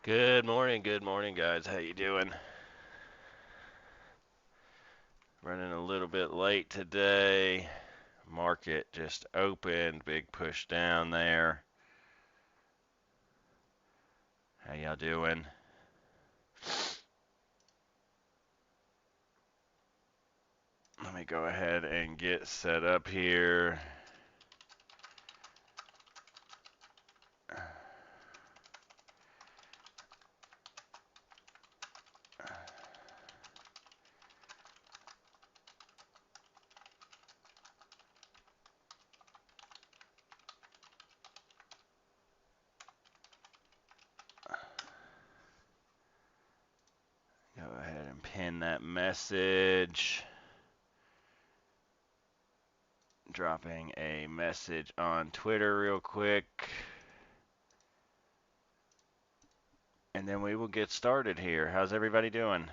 Good morning, guys. How you doing? Running a little bit late today. Market just opened, big push down there. How y'all doing? Let me go ahead and get set up here. Go ahead and pin that message. Dropping a message on Twitter real quick. And then we will get started here. How's everybody doing?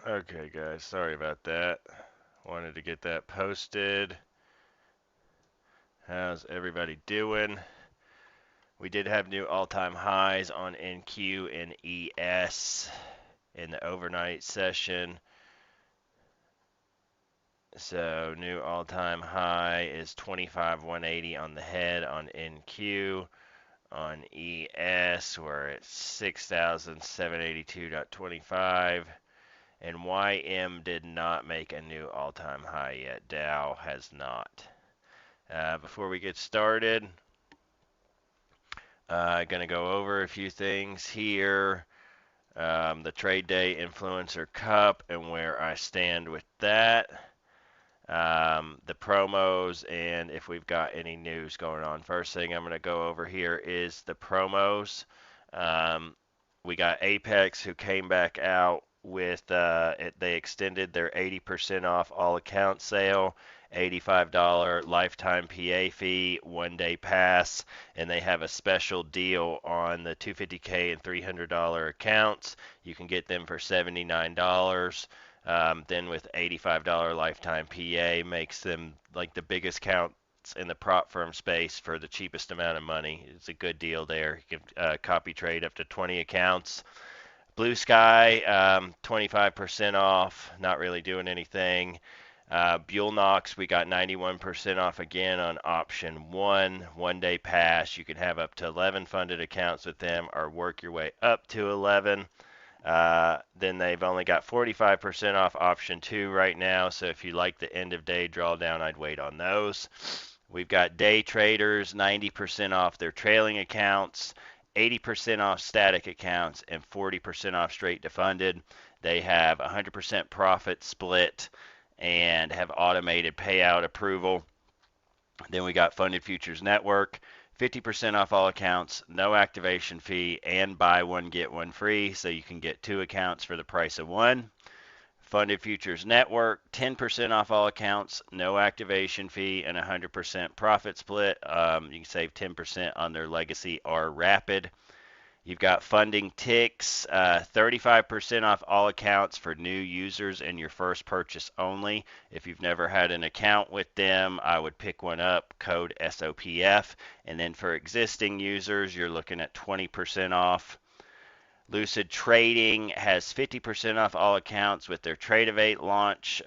Okay, guys, sorry about that. Wanted to get that posted. How's everybody doing? We did have new all-time highs on NQ and ES in the overnight session. So new all-time high is 25,180 on the head on NQ. On ES, we're at 6,782.25. And YM did not make a new all-time high yet. Dow has not. Before we get started, going to go over a few things here. The Trade Day Influencer Cup and where I stand with that. The promos and if we've got any news going on. First thing I'm going to go over here is the promos. We got Apex who came back out with they extended their 80% off all account sale, $85 lifetime PA fee, 1-day pass, and they have a special deal on the $250K and $300 accounts. You can get them for $79. Then with $85 lifetime PA makes them like the biggest counts in the prop firm space for the cheapest amount of money. It's a good deal there. You can copy trade up to 20 accounts. Blue Sky, 25% off, not really doing anything. Buell Knox, we got 91% off again on option 1 day pass. You can have up to 11 funded accounts with them or work your way up to 11. Then they've only got 45% off option 2 right now. So if you like the end of day drawdown, I'd wait on those. We've got day traders, 90% off their trailing accounts, 80% off static accounts, and 40% off straight to funded. They have 100% profit split and have automated payout approval. Then we got Funded Futures Network, 50% off all accounts, no activation fee, and buy one, get one free, so you can get 2 accounts for the price of one. Funded Futures Network, 10% off all accounts, no activation fee, and 100% profit split. You can save 10% on their Legacy or Rapid. You've got Funding Ticks, 35% off all accounts for new users and your first purchase only. If you've never had an account with them, I would pick one up, code SOPF. And then for existing users, you're looking at 20% off. Lucid Trading has 50% off all accounts with their Tradeovate launch.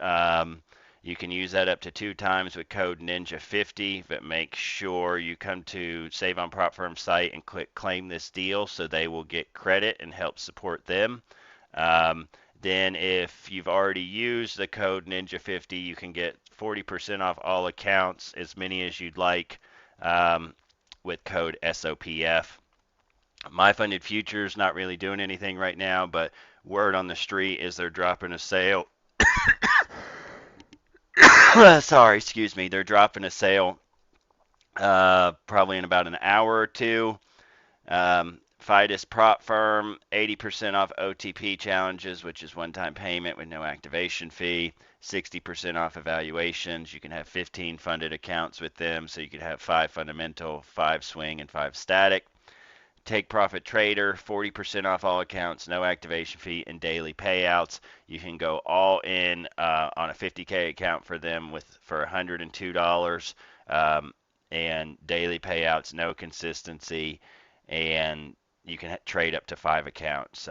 You can use that up to 2 times with code Ninja50, but make sure you come to Save on PropFirm site and click claim this deal so they will get credit and help support them. Then if you've already used the code Ninja50, you can get 40% off all accounts, as many as you'd like, with code SOPF. My Funded Futures not really doing anything right now, but word on the street is they're dropping a sale. Sorry, excuse me. They're dropping a sale probably in about an hour or two. Fidus PropFirm, 80% off OTP challenges, which is one-time payment with no activation fee. 60% off evaluations. You can have 15 funded accounts with them, so you could have 5 fundamental, 5 swing, and 5 static. Take Profit Trader, 40% off all accounts, no activation fee, and daily payouts. You can go all in on a 50K account for them for $102, and daily payouts, no consistency, and you can trade up to 5 accounts.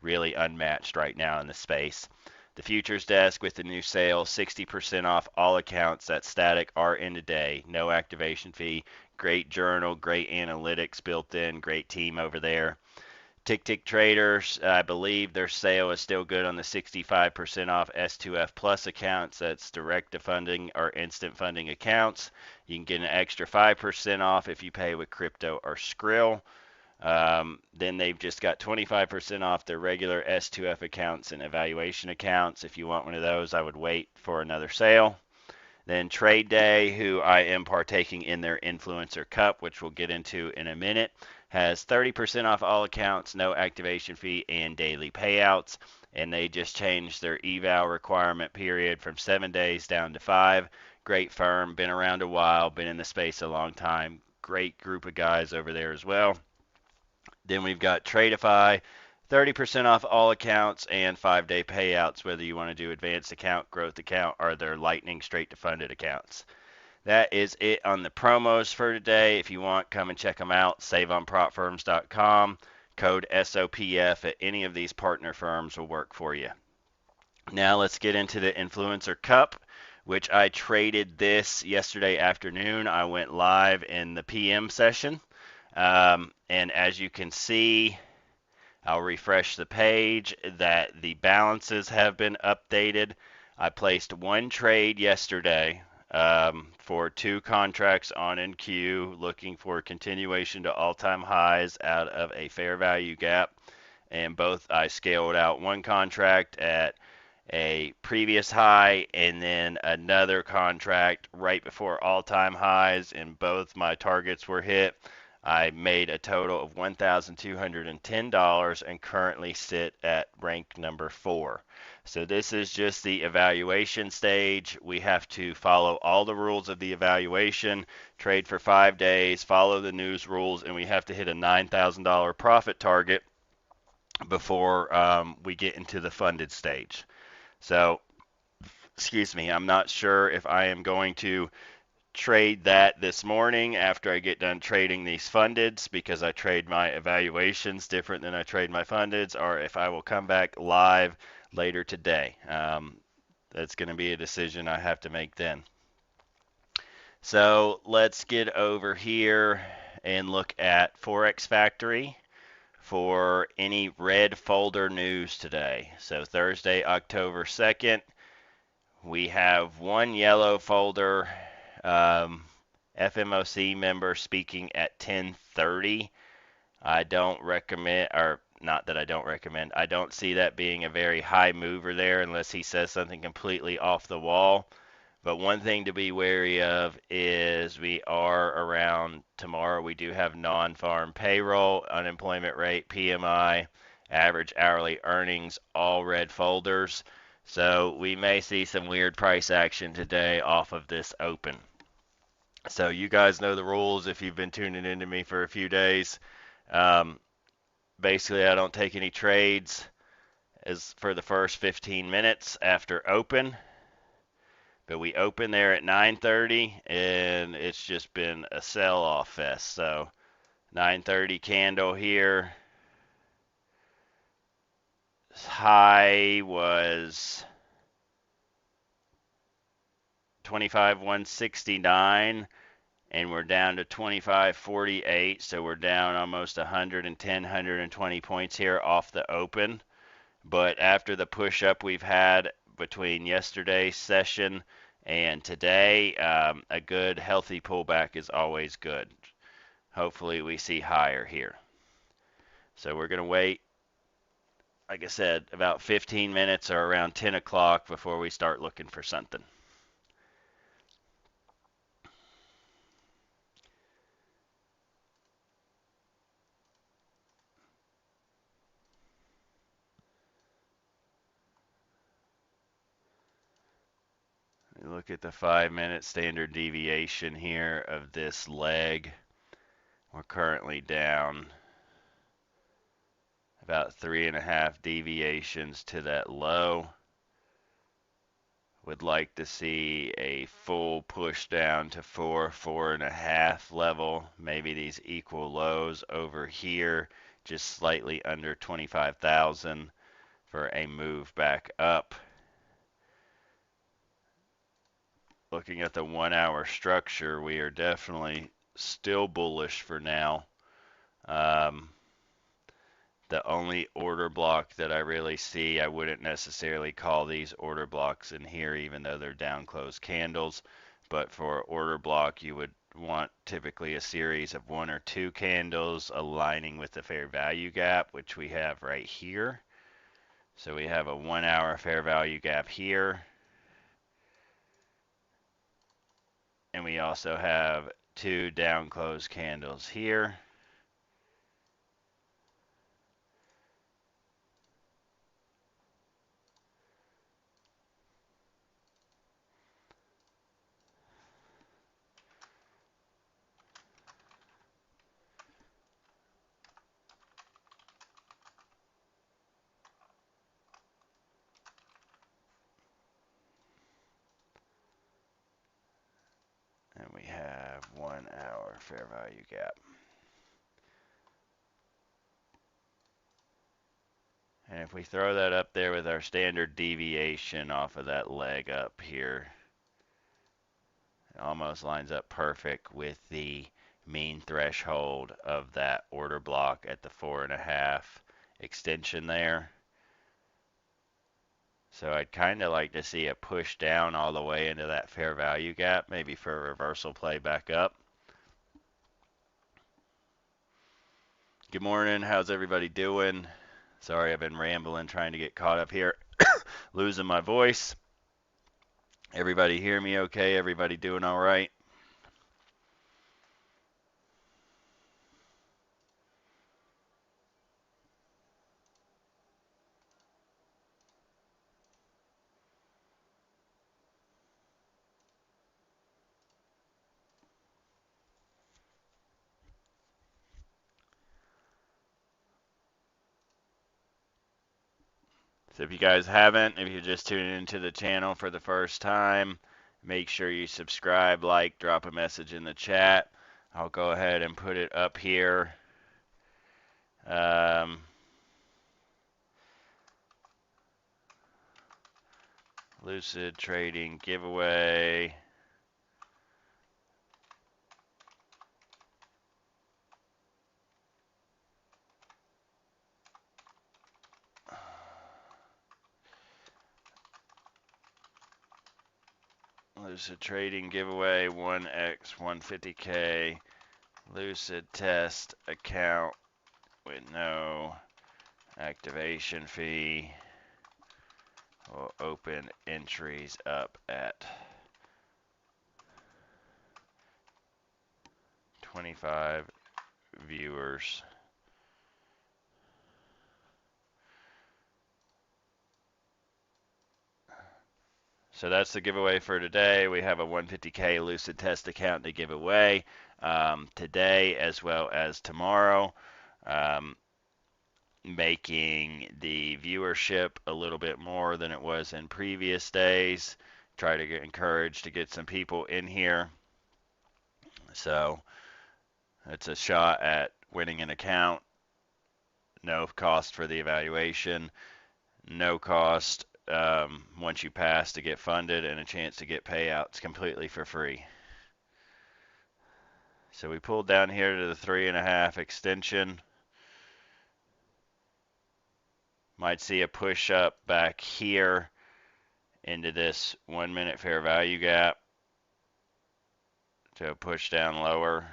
Really unmatched right now in the space. The futures desk with the new sale, 60% off all accounts that static are in today. No activation fee. Great journal, great analytics built in, great team over there. Tick Traders, I believe their sale is still good on the 65% off S2F Plus accounts. That's direct to funding or instant funding accounts. You can get an extra 5% off if you pay with crypto or Skrill. Then they've just got 25% off their regular S2F accounts and evaluation accounts. If you want one of those, I would wait for another sale. Then Trade Day, who I am partaking in their Influencer Cup, which we'll get into in a minute, has 30% off all accounts, no activation fee, and daily payouts. And they just changed their eval requirement period from 7 days down to 5. Great firm, been around a while, been in the space a long time. Great group of guys over there as well. Then we've got Tradeify, 30% off all accounts and 5-day payouts, whether you want to do advanced account, growth account, or their lightning straight to funded accounts. That is it on the promos for today. If you want, come and check them out. SaveOnPropFirms.com. Code SOPF at any of these partner firms will work for you. Now let's get into the Influencer Cup, which I traded this yesterday afternoon. I went live in the PM session. And as you can see, I'll refresh the page that the balances have been updated. I placed one trade yesterday for 2 contracts on NQ, looking for continuation to all-time highs out of a fair value gap. And both I scaled out one contract at a previous high and then another contract right before all-time highs, and both my targets were hit. I made a total of $1,210 and currently sit at rank number 4. So this is just the evaluation stage. We have to follow all the rules of the evaluation, trade for 5 days, follow the news rules, and we have to hit a $9,000 profit target before we get into the funded stage. So, excuse me, I'm not sure if I am going to trade that this morning after I get done trading these fundeds, because I trade my evaluations different than I trade my fundeds, or if I will come back live later today. That's going to be a decision I have to make then. So let's get over here and look at Forex Factory for any red folder news today. So Thursday, October 2nd, we have one yellow folder. FMOC member speaking at 10:30. I don't recommend, or not that I don't recommend, I don't see that being a very high mover there unless he says something completely off the wall. But one thing to be wary of is we are around tomorrow. We do have non-farm payroll, unemployment rate, PMI, average hourly earnings, all red folders. So we may see some weird price action today off of this open. So you guys know the rules if you've been tuning into me for a few days. Um, Basically, I don't take any trades as for the first 15 minutes after open. But we opened there at 9:30 and it's just been a sell-off fest. So 9:30 candle here. High was 25,169 and we're down to 25.48. So we're down almost 110, 120 points here off the open. But after the push up we've had between yesterday's session and today, a good healthy pullback is always good. Hopefully we see higher here. So we're going to wait, like I said, about 15 minutes or around 10 o'clock before we start looking for something. Look at the 5-minute standard deviation here of this leg. We're currently down about 3.5 deviations to that low. Would like to see a full push down to 4.5 level. Maybe these equal lows over here, just slightly under 25,000 for a move back up. Looking at the 1 hour structure, we are definitely still bullish for now. The only order block that I really see, I wouldn't necessarily call these order blocks in here, even though they're down closed candles. But for order block, you would want typically a series of 1 or 2 candles aligning with the fair value gap, which we have right here. So we have a 1 hour fair value gap here. And we also have 2 down closed candles here. And we have 1 hour fair value gap. And if we throw that up there with our standard deviation off of that leg up here, it almost lines up perfect with the mean threshold of that order block at the 4.5 extension there. So I'd kind of like to see a push down all the way into that fair value gap, maybe for a reversal play back up. Good morning. How's everybody doing? Sorry, I've been rambling trying to get caught up here. Losing my voice. Everybody hear me okay? Everybody doing all right? So if you guys haven't, if you're just tuning into the channel for the first time, make sure you subscribe, like, drop a message in the chat. I'll go ahead and put it up here. Lucid Trading giveaway. Lucid Trading giveaway 1x 150k Lucid test account with no activation fee. We'll open entries up at 25 viewers. So that's the giveaway for today. We have a 150K Lucid Test account to give away today as well as tomorrow, making the viewership a little bit more than it was in previous days. Try to get encouraged to get some people in here. So it's a shot at winning an account. No cost for the evaluation. No cost once you pass to get funded, and a chance to get payouts completely for free. So we pulled down here to the 3.5 extension. Might see a push up back here into this 1 minute fair value gap to a push down lower.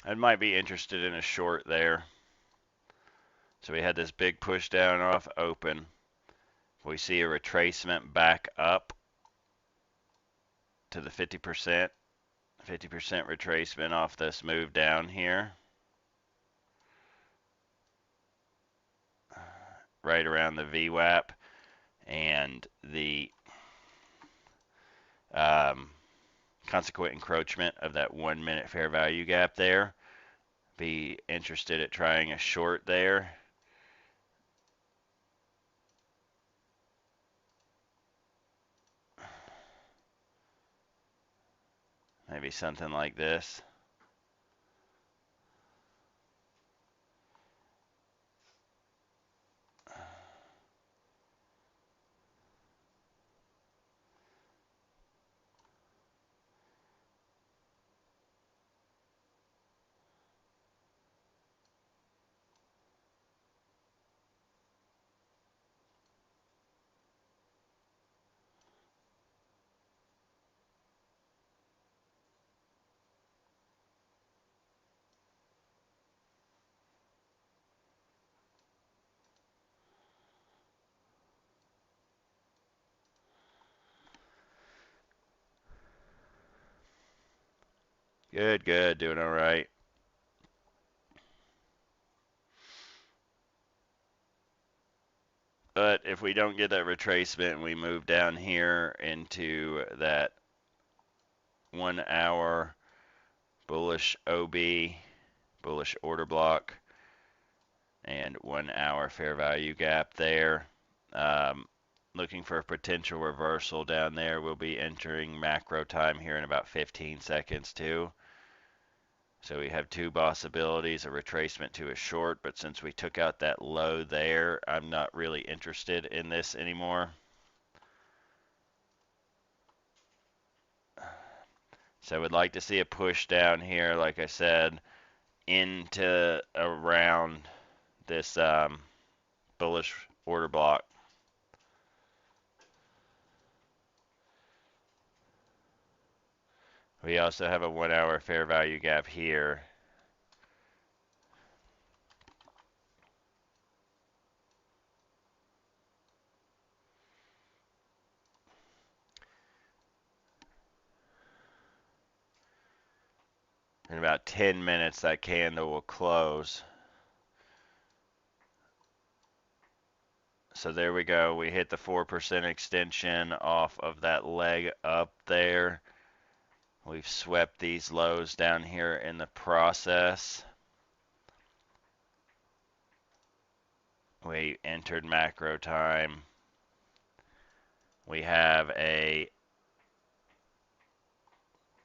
I might be interested in a short there. So we had this big push down off open. We see a retracement back up to the 50%. 50% retracement off this move down here. Right around the VWAP and the consequent encroachment of that 1 minute fair value gap there. Be interested at trying a short there. Maybe something like this. Good, good, doing all right. But if we don't get that retracement and we move down here into that 1 hour bullish OB, bullish order block, and 1 hour fair value gap there, looking for a potential reversal down there. We'll be entering macro time here in about 15 seconds too. So we have two possibilities, a retracement to a short, but since we took out that low there, I'm not really interested in this anymore. So I would like to see a push down here, like I said, into around this bullish order block. We also have a 1 hour fair value gap here. In about 10 minutes, that candle will close. So there we go. We hit the 4% extension off of that leg up there. We've swept these lows down here in the process. We entered macro time. We have a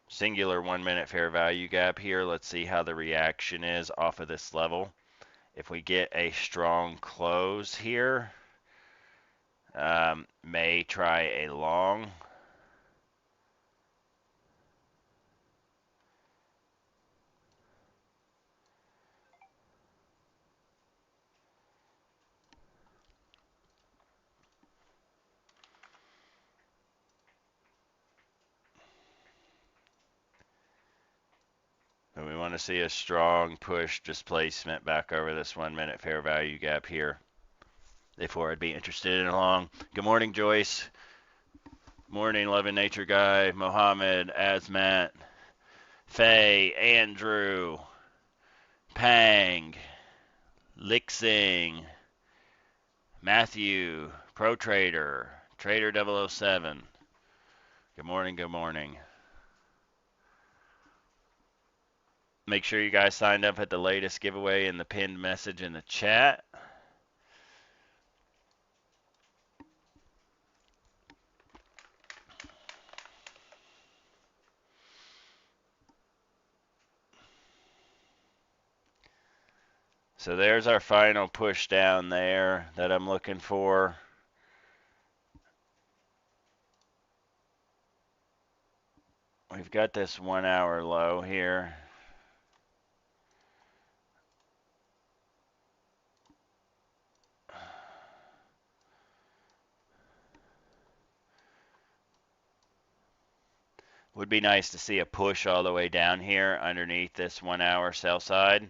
singular 1 minute fair value gap here. Let's see how the reaction is off of this level. If we get a strong close here, may try a long. And we want to see a strong push displacement back over this 1 minute fair value gap here before I'd be interested in a long. Good morning, Joyce. Morning, Love and Nature Guy, Mohammed, Azmat, Faye, Andrew, Pang, Lixing, Matthew, Pro Trader, Trader 007. Good morning, good morning. Make sure you guys signed up at the latest giveaway in the pinned message in the chat. So there's our final push down there that I'm looking for. We've got this 1 hour low here. Would be nice to see a push all the way down here underneath this 1 hour sell side.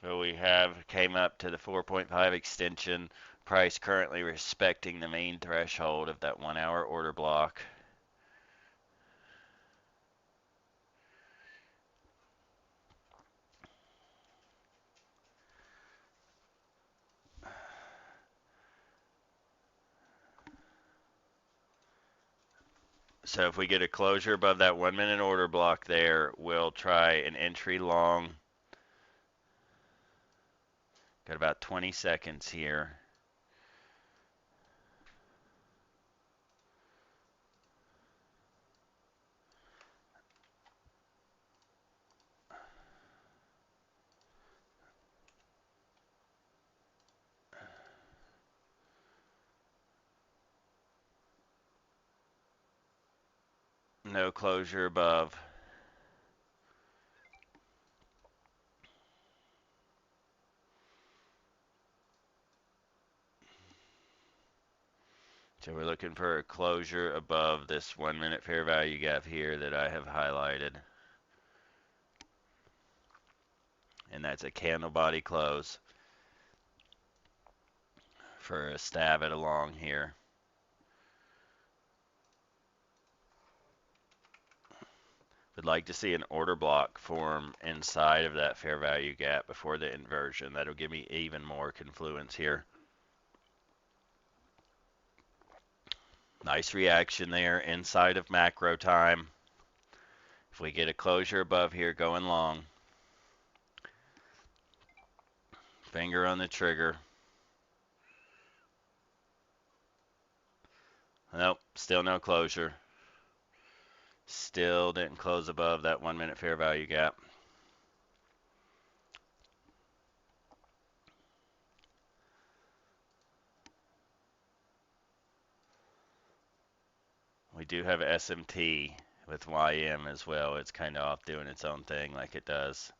So we have came up to the 4.5 extension. Price currently respecting the main threshold of that 1 hour order block. So if we get a closure above that 1 minute order block there, we'll try an entry long. Got about 20 seconds here. No closure above. So we're looking for a closure above this 1 minute fair value gap here that I have highlighted. And that's a candle body close for a stab at a long here. Would like to see an order block form inside of that fair value gap before the inversion. That'll give me even more confluence here. Nice reaction there inside of macro time. If we get a closure above here going long, finger on the trigger. Nope, still no closure. Still didn't close above that 1 minute fair value gap. We do have SMT with YM as well. It's kind of off doing its own thing like it does.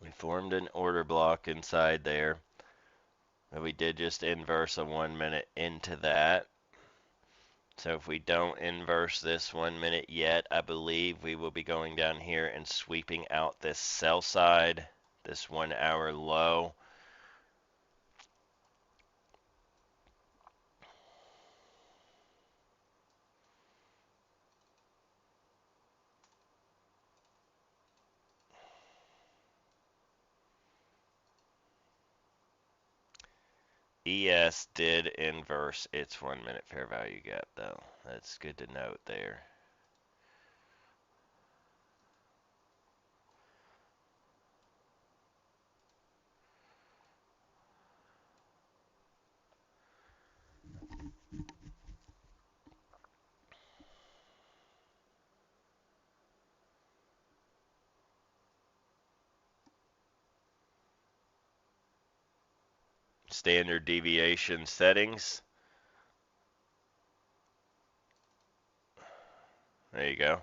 We Formed an order block inside there. But we did just inverse a 1 minute into that. So if we don't inverse this 1 minute yet, I believe we will be going down here and sweeping out this sell side, this 1 hour low. ES did inverse its 1 minute fair value gap though. That's good to note there. Standard deviation settings. There you go.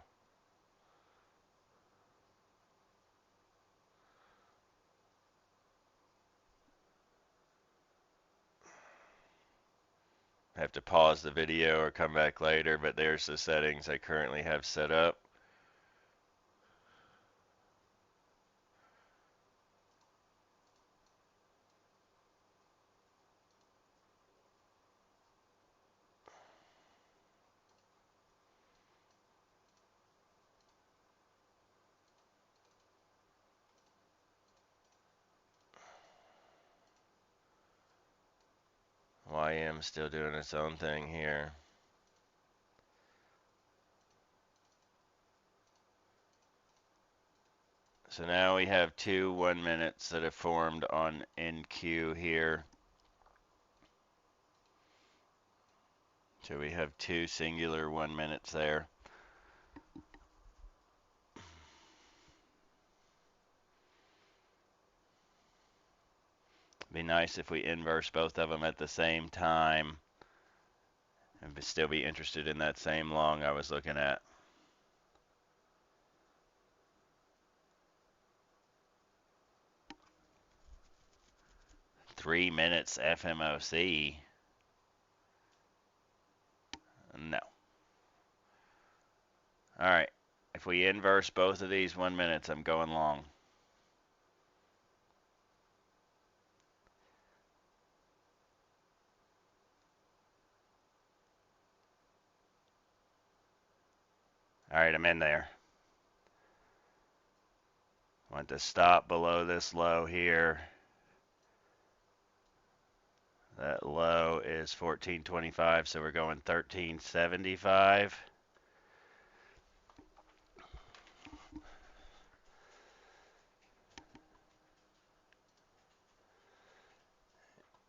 Have to pause the video or come back later, but there's the settings I currently have set up. YM still doing its own thing here. So now we have two 1 minutes that have formed on NQ here. So we have two singular 1 minutes there. Be nice if we inverse both of them at the same time and still be interested in that same long I was looking at. Three minutes FMOC. No. All right. If we inverse both of these 1 minutes, I'm going long. All right, I'm in there. Want to stop below this low here. That low is 1425, so we're going 1375.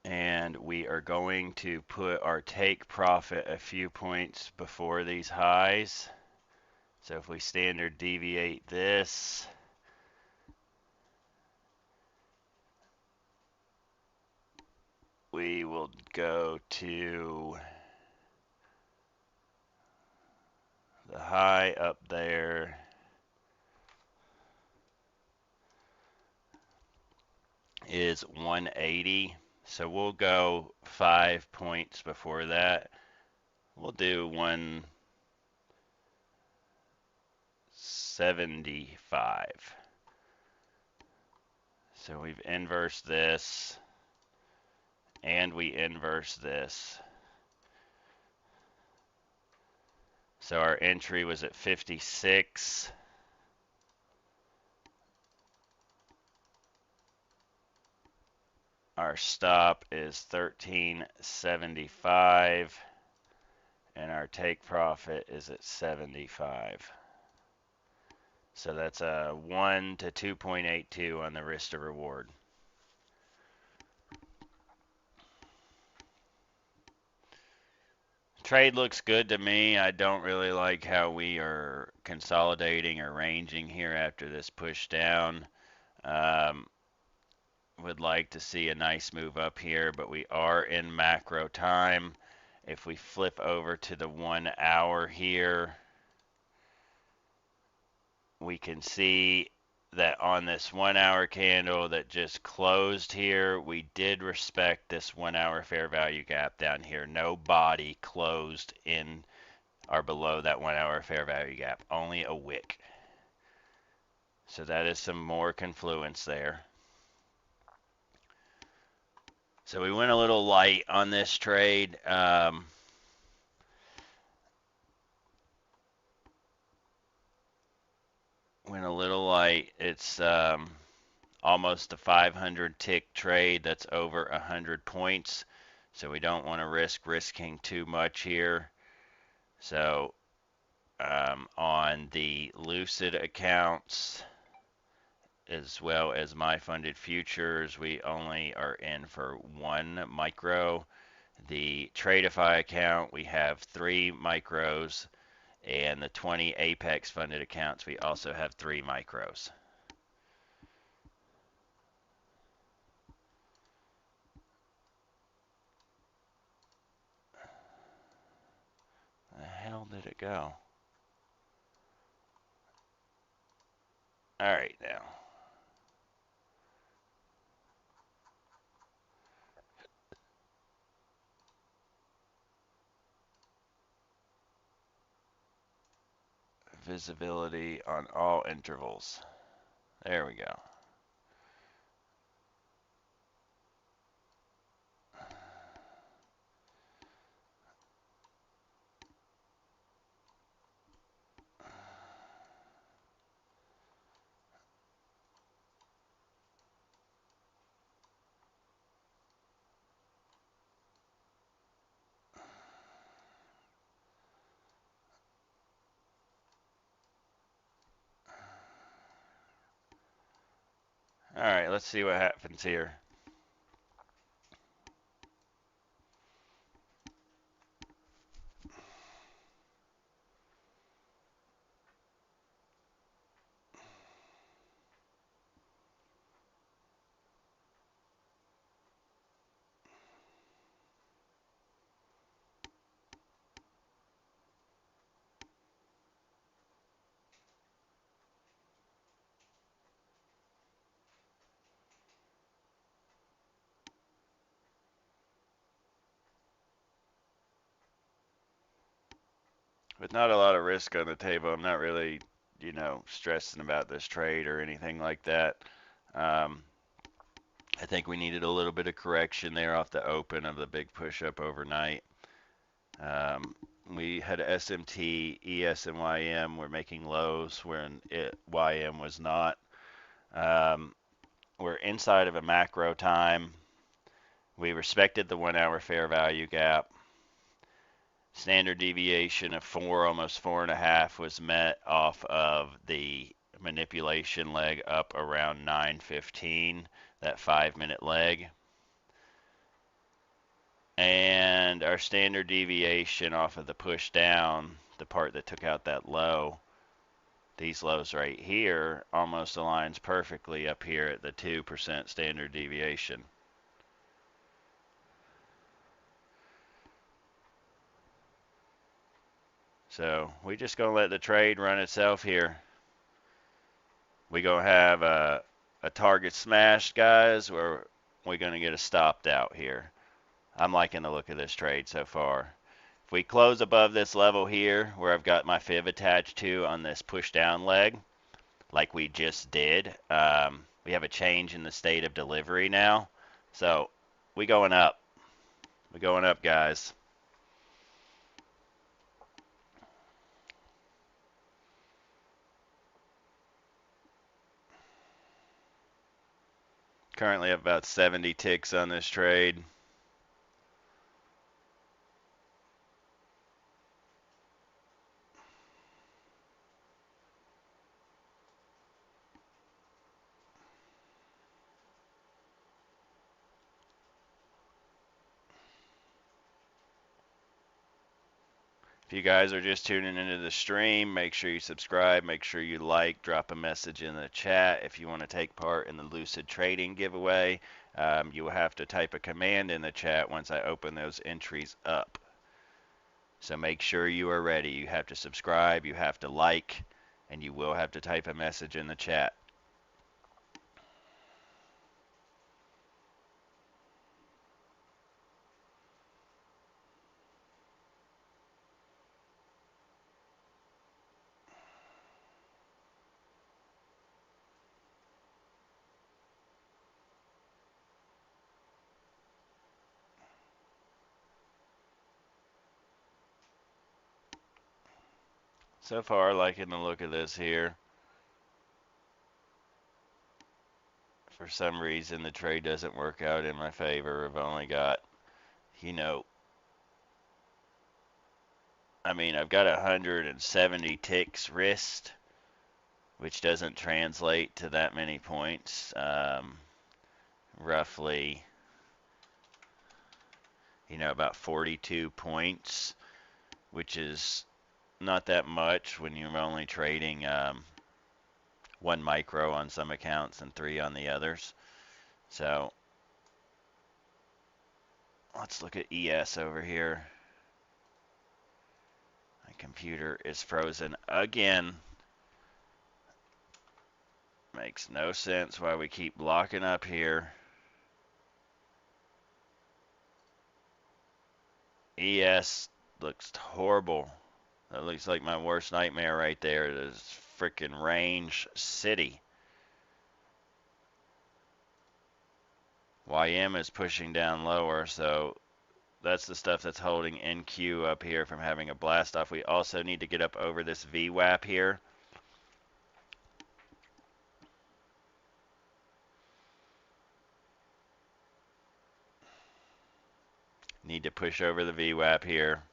And we are going to put our take profit a few points before these highs. So if we standard deviate this, we will go to the high up there. Is 180. So we'll go 5 points before that. We'll do 175. So we've inversed this, and we inverse this. So our entry was at 56. Our stop is 1375, and our take profit is at 75. So that's a 1 to 2.82 on the risk to reward. Trade looks good to me. I don't really like how we are consolidating or ranging here after this push down. Would like to see a nice move up here, but we are in macro time. If we flip over to the 1 hour here, we can see that on this 1 hour candle that just closed here, we did respect this 1 hour fair value gap down here. No body closed in or below that 1 hour fair value gap, only a wick. So that is some more confluence there. So we went a little light on this trade. Went a little light. It's almost a 500 tick trade. That's over 100 points. So we don't want to risking too much here. So on the Lucid accounts, as well as my funded futures, we only are in for 1 micro. The Tradeify account, we have 3 micros, and the 20 Apex funded accounts, we also have 3 micros. The hell did it go? All right, now. Visibility on all intervals. There we go. All right, let's see what happens here. With not a lot of risk on the table, I'm not really, stressing about this trade or anything like that. I think we needed a little bit of correction there off the open of the big push up overnight. We had SMT, ES, and YM were making lows when YM was not. We're inside of a macro time. We respected the 1 hour fair value gap. Standard deviation of 4, almost 4.5, was met off of the manipulation leg up around 9:15, that 5-minute leg. And our standard deviation off of the push down, the part that took out that low, these lows right here, almost aligns perfectly up here at the 2% standard deviation. So we just gonna let the trade run itself here. We gonna have a target smashed, guys, or we gonna get a stopped out here. I'm liking the look of this trade so far. If we close above this level here, where I've got my fib attached to on this push down leg, like we just did, we have a change in the state of delivery now. So we going up. We going up, guys. Currently have about 70 ticks on this trade. If you guys are just tuning into the stream, make sure you subscribe, make sure you like, drop a message in the chat. If you want to take part in the Lucid Trading giveaway, you will have to type a command in the chat once I open those entries up. So make sure you are ready. You have to subscribe, you have to like, and you will have to type a message in the chat. So far, liking the look of this here. For some reason, the trade doesn't work out in my favor. I've only got, you know, I mean, I've got 170 ticks risked, which doesn't translate to that many points. Roughly, you know, about 42 points, which is not that much when you're only trading 1 micro on some accounts and 3 on the others. So let's look at ES over here. My computer is frozen again. Makes no sense why we keep blocking up here. ES looks horrible. That looks like my worst nightmare right there. It is freaking range city. YM is pushing down lower, so that's the stuff that's holding NQ up here from having a blast off. We also need to get up over this VWAP here. Need to push over the VWAP here.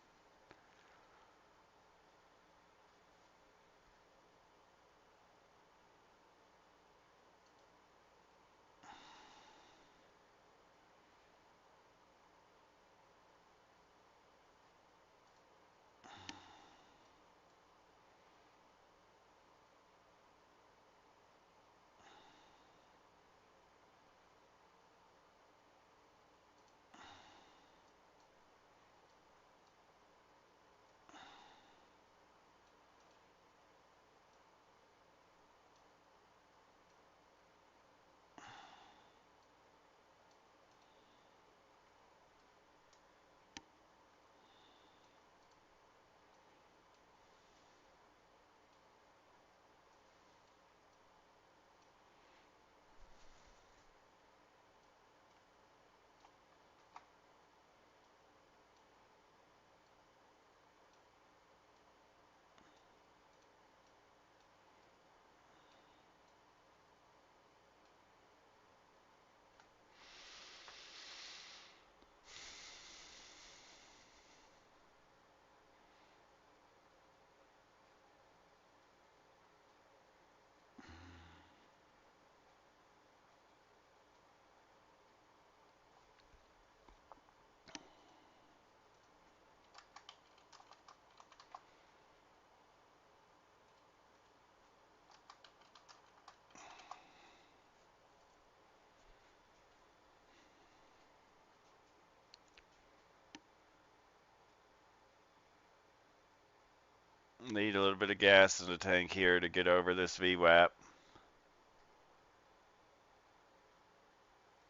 Need a little bit of gas in the tank here to get over this VWAP.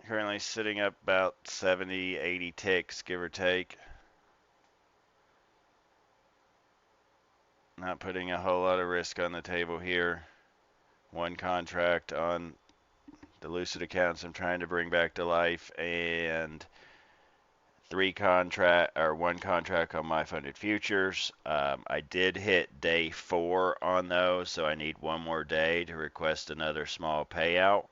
Currently sitting up about 70, 80 ticks, give or take. Not putting a whole lot of risk on the table here. 1 contract on the Lucid accounts I'm trying to bring back to life, and 1 contract on my funded futures. I did hit day 4 on those, so I need 1 more day to request another small payout.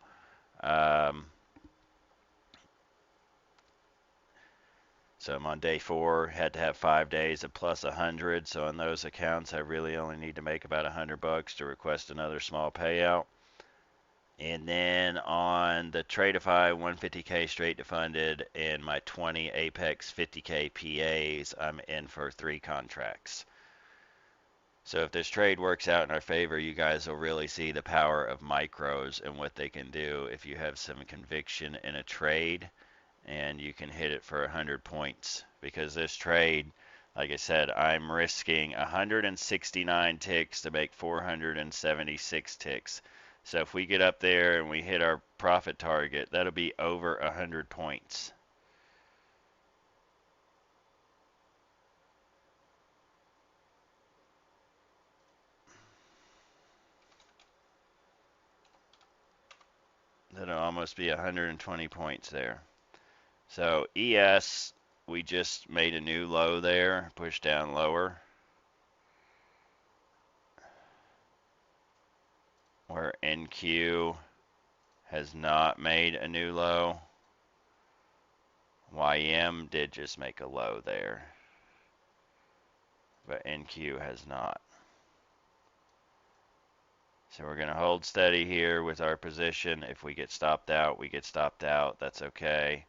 So I'm on day 4, had to have 5 days of plus 100. So on those accounts, I really only need to make about $100 to request another small payout. And then on the Tradeify 150K straight to funded and my 20 Apex 50K PAs, I'm in for 3 contracts. So if this trade works out in our favor, you guys will really see the power of micros and what they can do if you have some conviction in a trade and you can hit it for 100 points. Because this trade, like I said, I'm risking 169 ticks to make 476 ticks. So if we get up there and we hit our profit target, that'll be over 100 points. That'll almost be 120 points there. So ES, we just made a new low there, pushed down lower. where NQ has not made a new low. YM did just make a low there, but NQ has not. So we're going to hold steady here with our position. If we get stopped out, we get stopped out. That's okay.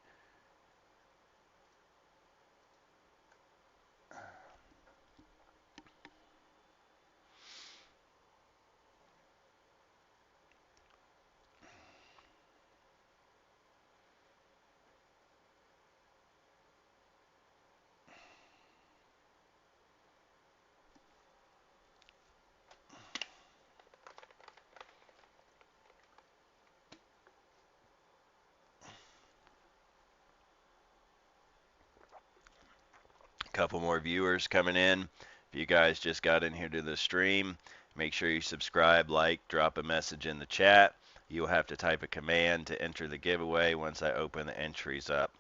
Couple more viewers coming in. If you guys just got in here to the stream, make sure you subscribe, like, drop a message in the chat. You'll have to type a command to enter the giveaway once I open the entries up.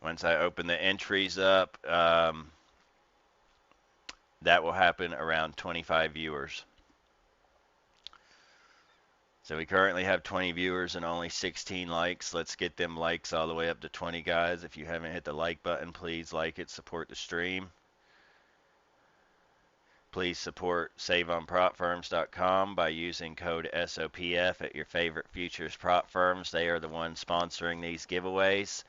Once I open the entries up, that will happen around 25 viewers. So we currently have 20 viewers and only 16 likes. Let's get them likes all the way up to 20, guys. If you haven't hit the like button, please like it, support the stream. Please support saveonpropfirms.com by using code SOPF at your favorite futures prop firms. They are the ones sponsoring these giveaways.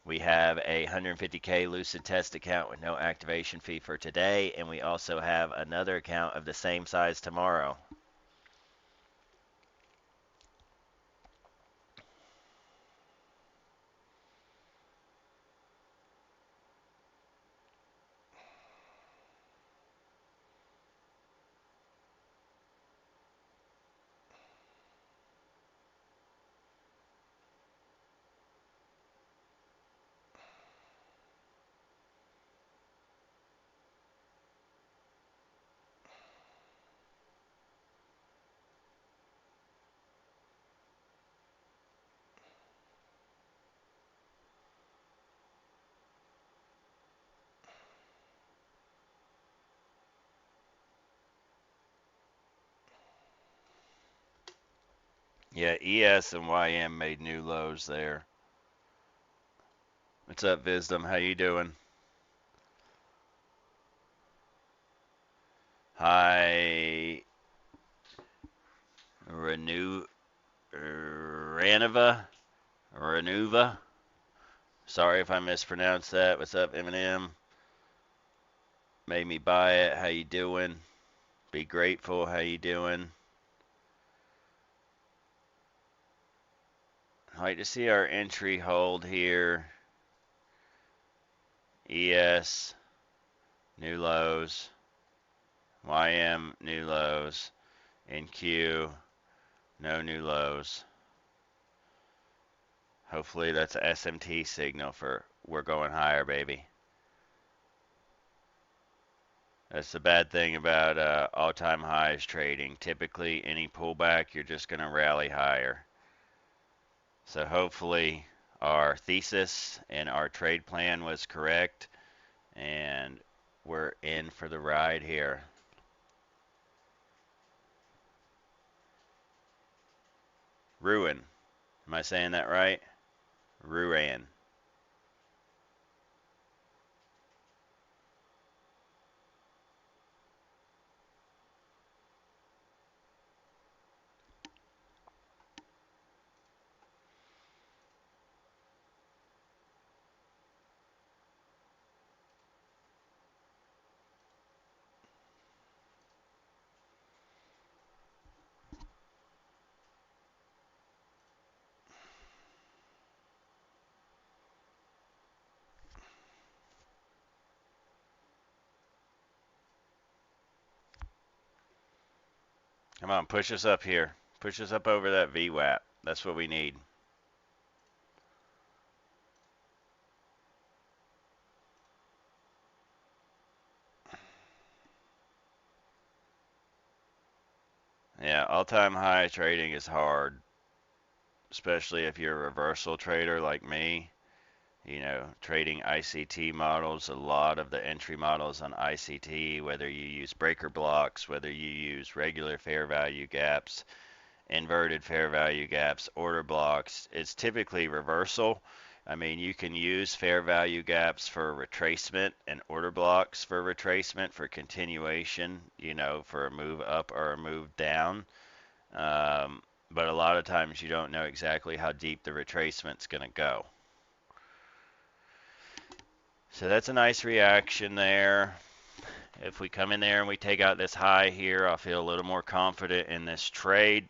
We have a 150K Lucid Test account with no activation fee for today, and we also have another account of the same size tomorrow. Yeah, ES and YM made new lows there. What's up, Wisdom? How you doing? Hi, Renuva. Sorry if I mispronounced that. What's up, Eminem? Made me buy it. How you doing? Be grateful. How you doing? I'd like to see our entry hold here. ES, new lows. YM, new lows. NQ, no new lows. Hopefully that's a SMT signal for we're going higher, baby. That's the bad thing about all-time highs trading. Typically, any pullback, you're just going to rally higher. So hopefully our thesis and our trade plan was correct, and we're in for the ride here. Ruin. Am I saying that right? Ruin. Come on, push us up here. Push us up over that VWAP. That's what we need. Yeah, all-time high trading is hard, especially if you're a reversal trader like me. You know, trading ICT models, a lot of the entry models on ICT, whether you use breaker blocks, whether you use regular fair value gaps, inverted fair value gaps, order blocks. It's typically reversal. I mean, you can use fair value gaps for retracement and order blocks for retracement for continuation, you know, for a move up or a move down. But a lot of times you don't know exactly how deep the retracement's going to go. So that's a nice reaction there. If we come in there and we take out this high here, I'll feel a little more confident in this trade.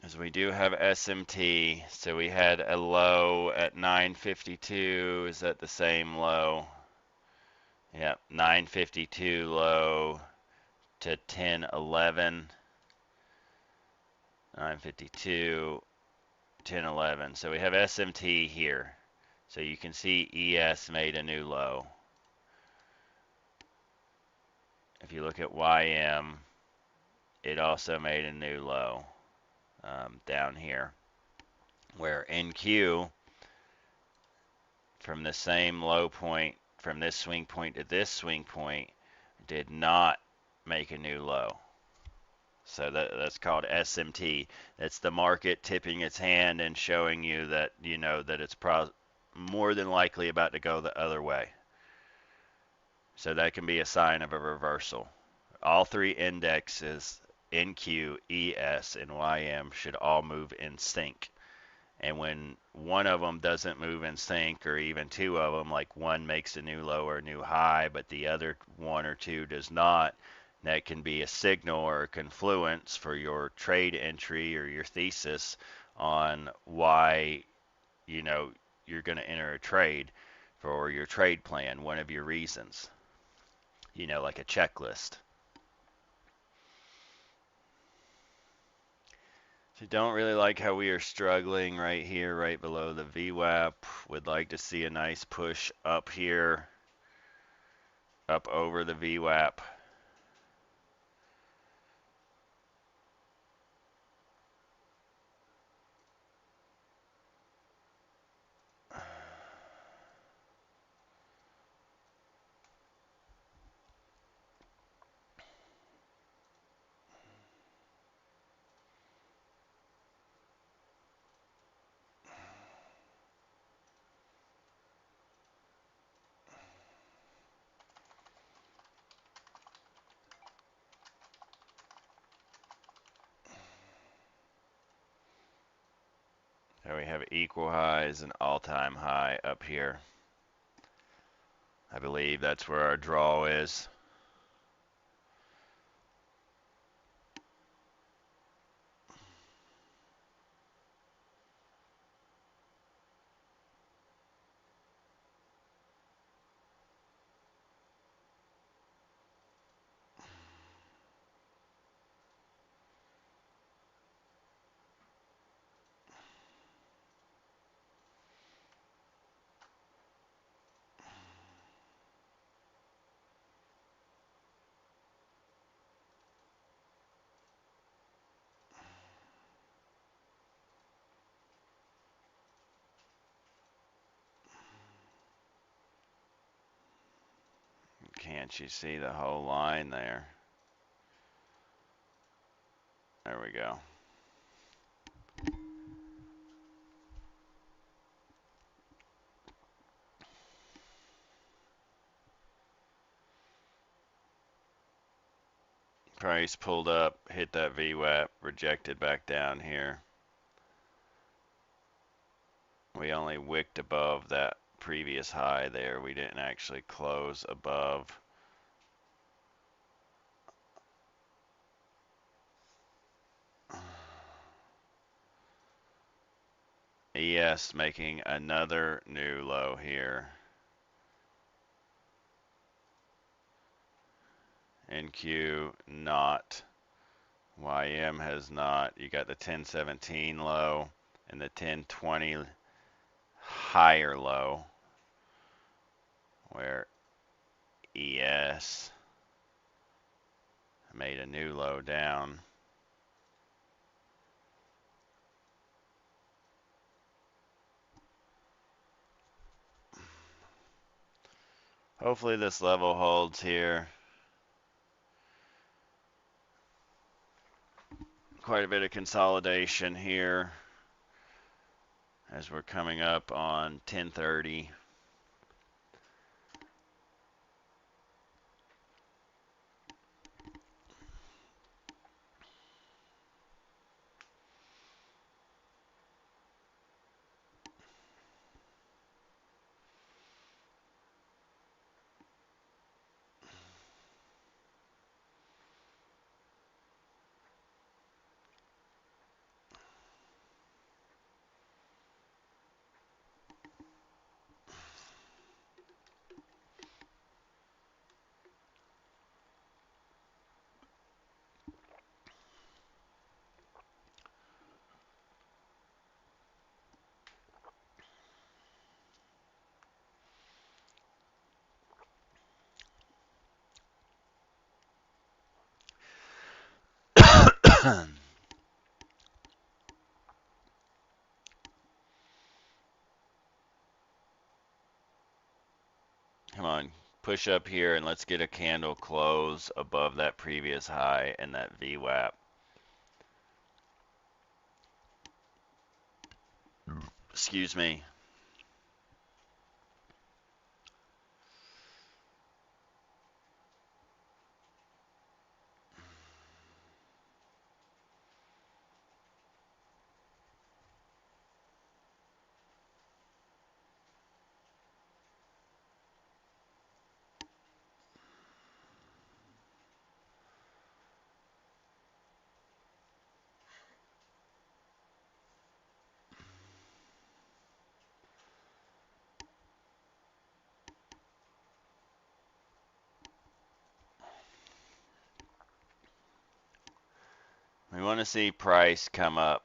As we do have SMT, so we had a low at 952. Is that the same low? Yep, 952 low to 1011. 952, 1011. So we have SMT here. So you can see ES made a new low. If you look at YM, it also made a new low down here, where NQ from the same low point, from this swing point to this swing point, did not make a new low. So that's called SMT. That's the market tipping its hand and showing you that, you know, that it's more than likely about to go the other way. So that can be a sign of a reversal. All three indexes, NQ, ES, and YM, should all move in sync. And when one of them doesn't move in sync, or even two of them, like one makes a new low or a new high, but the other one or two does not, that can be a signal or a confluence for your trade entry or your thesis on why, you know, you're going to enter a trade, for your trade plan, one of your reasons, you know, like a checklist. So don't really like how we are struggling right here, right below the VWAP. Would like to see a nice push up here, up over the VWAP. So we have equal highs and all-time high up here. I believe that's where our draw is. Can't you see the whole line there? There we go. Price pulled up, hit that VWAP, rejected back down here. We only wicked above that previous high there. We didn't actually close above. ES making another new low here. NQ not. YM has not. You got the 1017 low and the 1020 higher low, where ES made a new low down. Hopefully this level holds here. quite a bit of consolidation here as we're coming up on 10:30. Come on, push up here and let's get a candle close above that previous high and that VWAP. Excuse me. We want to see price come up.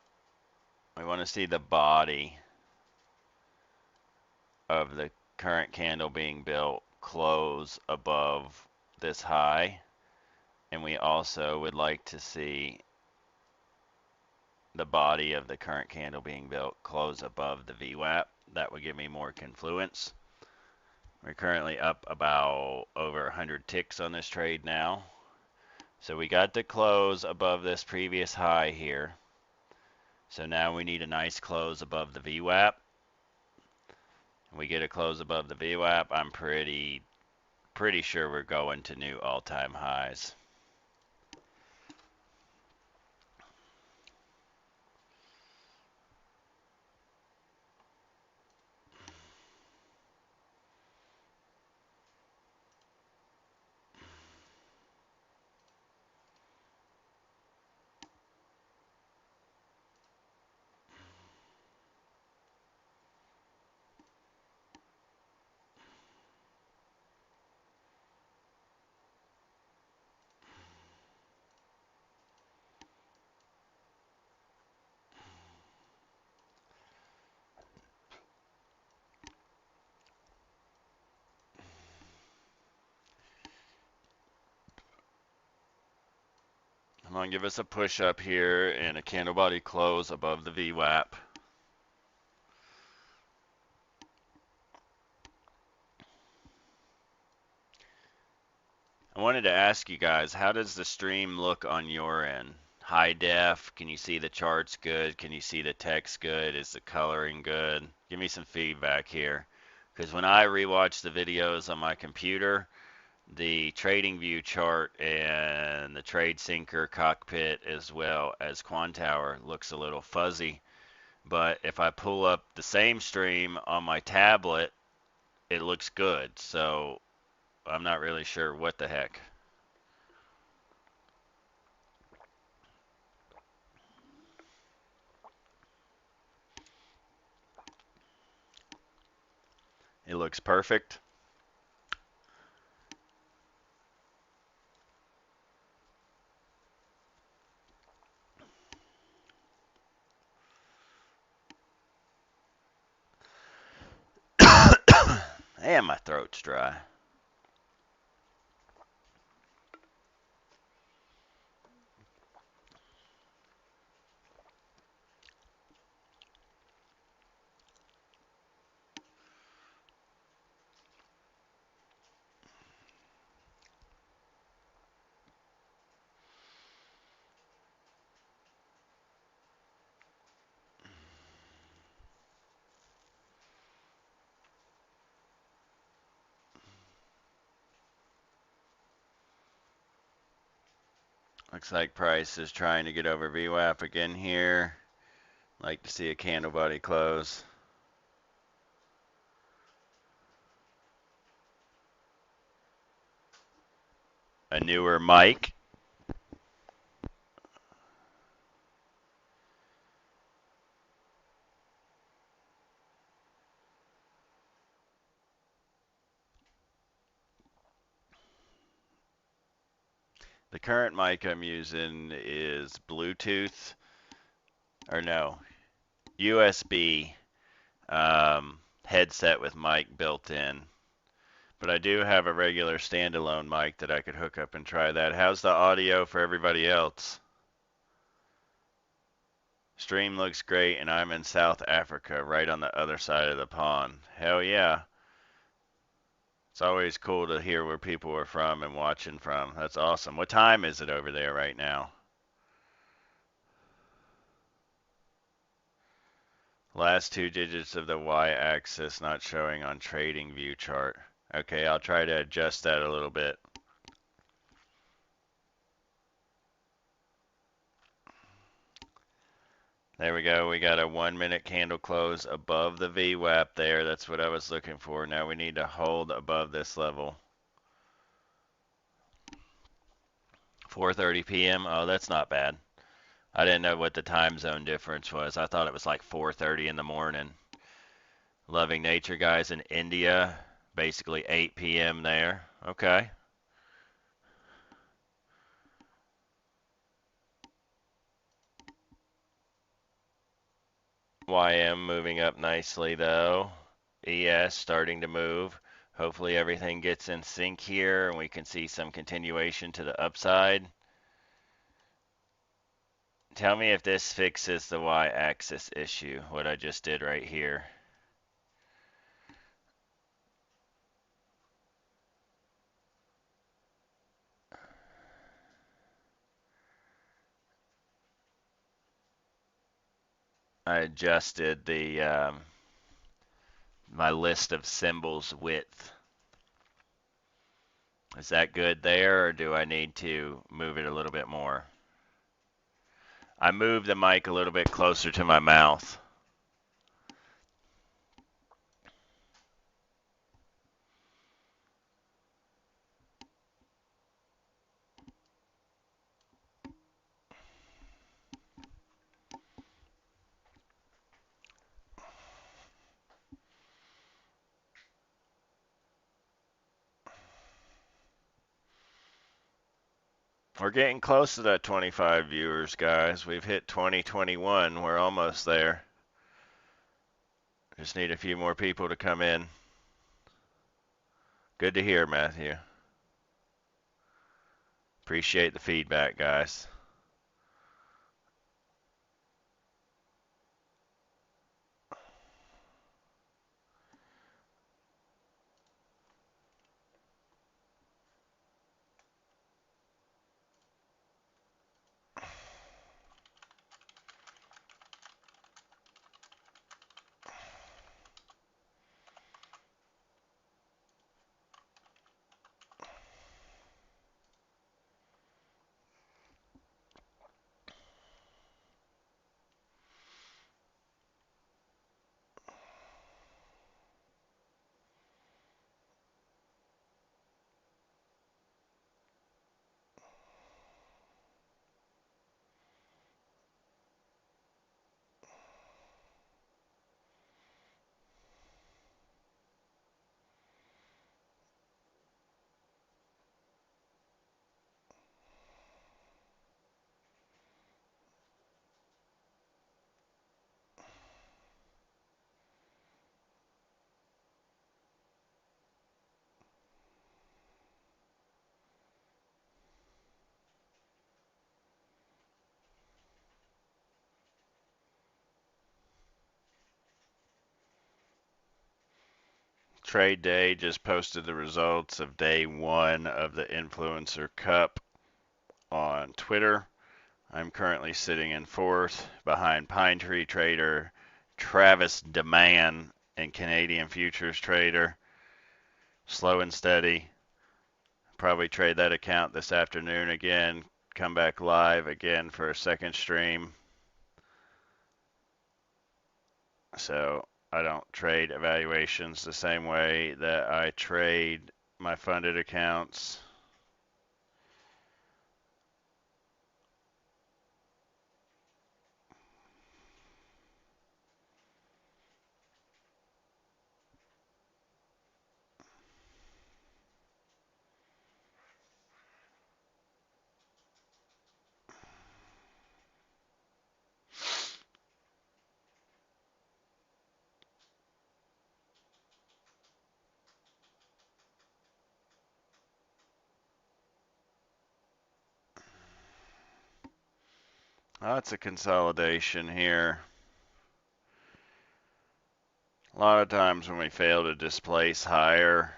We want to see the body of the current candle being built close above this high. And we also would like to see the body of the current candle being built close above the VWAP. That would give me more confluence. We're currently up about over 100 ticks on this trade now. So we got the close above this previous high here. So now we need a nice close above the VWAP. We get a close above the VWAP, I'm pretty sure we're going to new all-time highs. I'm going to give us a push up here and a candle body close above the VWAP. I wanted to ask you guys, how does the stream look on your end? High def? Can you see the charts good? Can you see the text good? Is the coloring good? Give me some feedback here. Because when I rewatch the videos on my computer, the trading view chart and the trade syncer cockpit as well as Quantower looks a little fuzzy. But if I pull up the same stream on my tablet, it looks good. So I'm not really sure what the heck. It looks perfect. And my throat's dry. Looks like price is trying to get over VWAP again here. Like to see a candle body close. A newer mic. The current mic I'm using is Bluetooth, or no, USB headset with mic built in. But I do have a regular standalone mic that I could hook up and try that. How's the audio for everybody else? Stream looks great, and I'm in South Africa, right on the other side of the pond. Hell yeah. It's always cool to hear where people are from and watching from. That's awesome. What time is it over there right now? Last two digits of the y-axis not showing on trading view chart. Okay, I'll try to adjust that a little bit. There we go. We got a 1 minute candle close above the VWAP there. That's what I was looking for. Now we need to hold above this level. 4:30 p.m. Oh, that's not bad. I didn't know what the time zone difference was. I thought it was like 4:30 in the morning. Loving Nature guys in India, basically 8 p.m. there. Okay. YM moving up nicely though. ES starting to move. Hopefully everything gets in sync here and we can see some continuation to the upside. Tell me if this fixes the y-axis issue, what I just did right here. I adjusted the my list of symbols width. Is that good there, or do I need to move it a little bit more? I moved the mic a little bit closer to my mouth. We're getting close to that 25 viewers, guys. We've hit 2021. We're almost there. Just need a few more people to come in. Good to hear, Matthew. Appreciate the feedback, guys. Trade Day just posted the results of day one of the Influencer Cup on Twitter. I'm currently sitting in fourth behind Pine Tree Trader, Travis DeMann, and Canadian Futures Trader. Slow and steady. Probably trade that account this afternoon again. come back live again for a second stream. So I don't trade evaluations the same way that I trade my funded accounts. Lots of consolidation here. A lot of times when we fail to displace higher,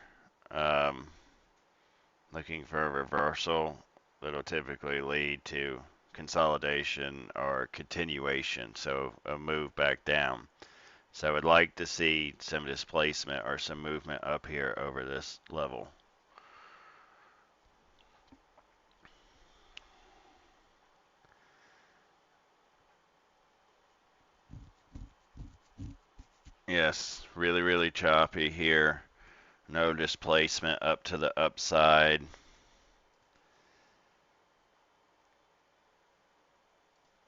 looking for a reversal, that'll typically lead to consolidation or continuation, so a move back down. So I would like to see some displacement or some movement up here over this level. Yes, really, really choppy here. No displacement up to the upside.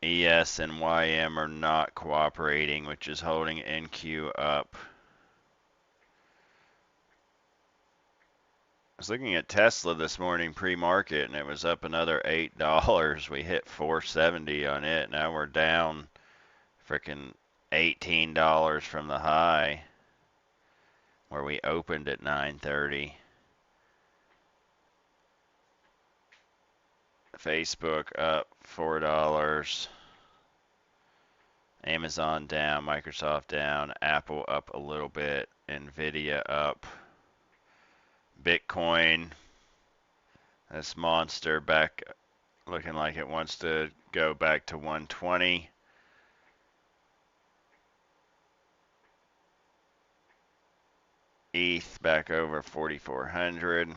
ES and YM are not cooperating, which is holding NQ up. I was looking at Tesla this morning pre-market, and it was up another $8. We hit 470 on it. Now we're down freaking $18 from the high where we opened at 930. Facebook up $4. Amazon down, Microsoft down, Apple up a little bit, Nvidia up. Bitcoin, this monster back looking like it wants to go back to 120. ETH back over 4,400.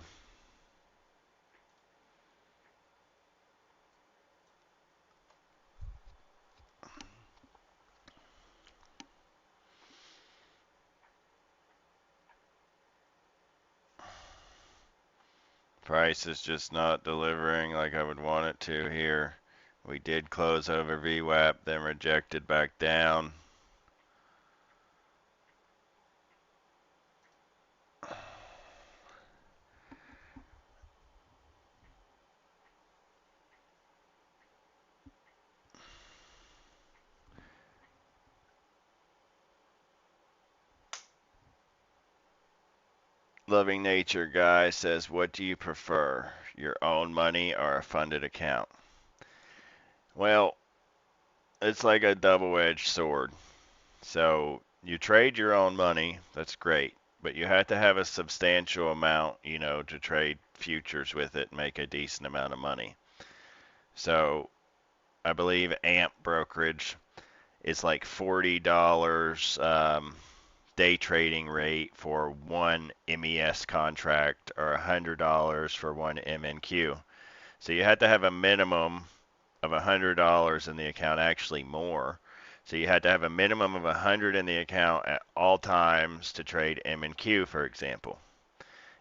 Price is just not delivering like I would want it to here. We did close over VWAP, then rejected back down. Loving Nature Guy says, what do you prefer, your own money or a funded account? Well, it's like a double-edged sword. So you trade your own money, that's great, but you have to have a substantial amount, to trade futures with it and make a decent amount of money. So I believe AMP brokerage is like $40 day trading rate for one MES contract or $100 for one MNQ. So you have to have a minimum of $100 in the account, actually more. So you had to have a minimum of 100 in the account at all times to trade M and Q, for example.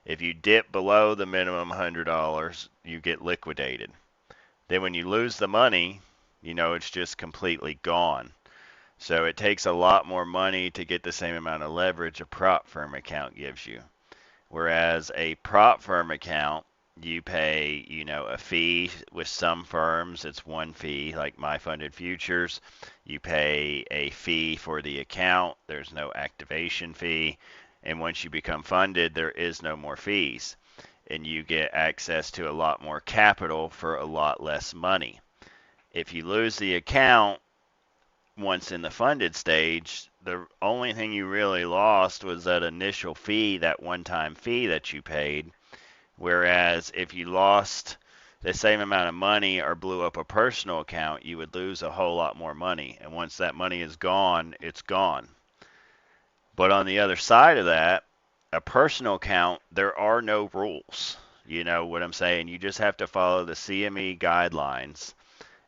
If you dip below the minimum $100, you get liquidated. Then when you lose the money, it's just completely gone. So it takes a lot more money to get the same amount of leverage a prop firm account gives you. Whereas a prop firm account, you pay, a fee. With some firms, it's one fee, like My Funded Futures. You pay a fee for the account. There's no activation fee. And once you become funded, there is no more fees. And you get access to a lot more capital for a lot less money. If you lose the account once in the funded stage, the only thing you really lost was that initial fee, that one-time fee that you paid. Whereas if you lost the same amount of money or blew up a personal account, you would lose a whole lot more money. And once that money is gone, it's gone. But on the other side of that, a personal account, there are no rules. You know what I'm saying? You just have to follow the CME guidelines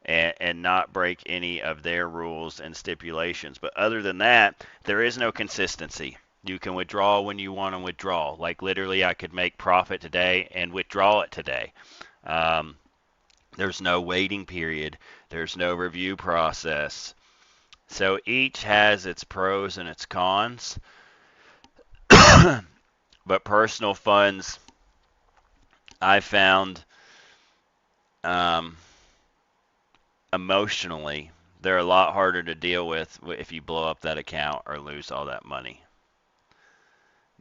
and not break any of their rules and stipulations. But other than that, there is no consistency. You can withdraw when you want to withdraw. Like literally, I could make profit today and withdraw it today. Um, there's no waiting period. There's no review process. So each has its pros and its cons. But personal funds, I found um, emotionally, they're a lot harder to deal with if you blow up that account or lose all that money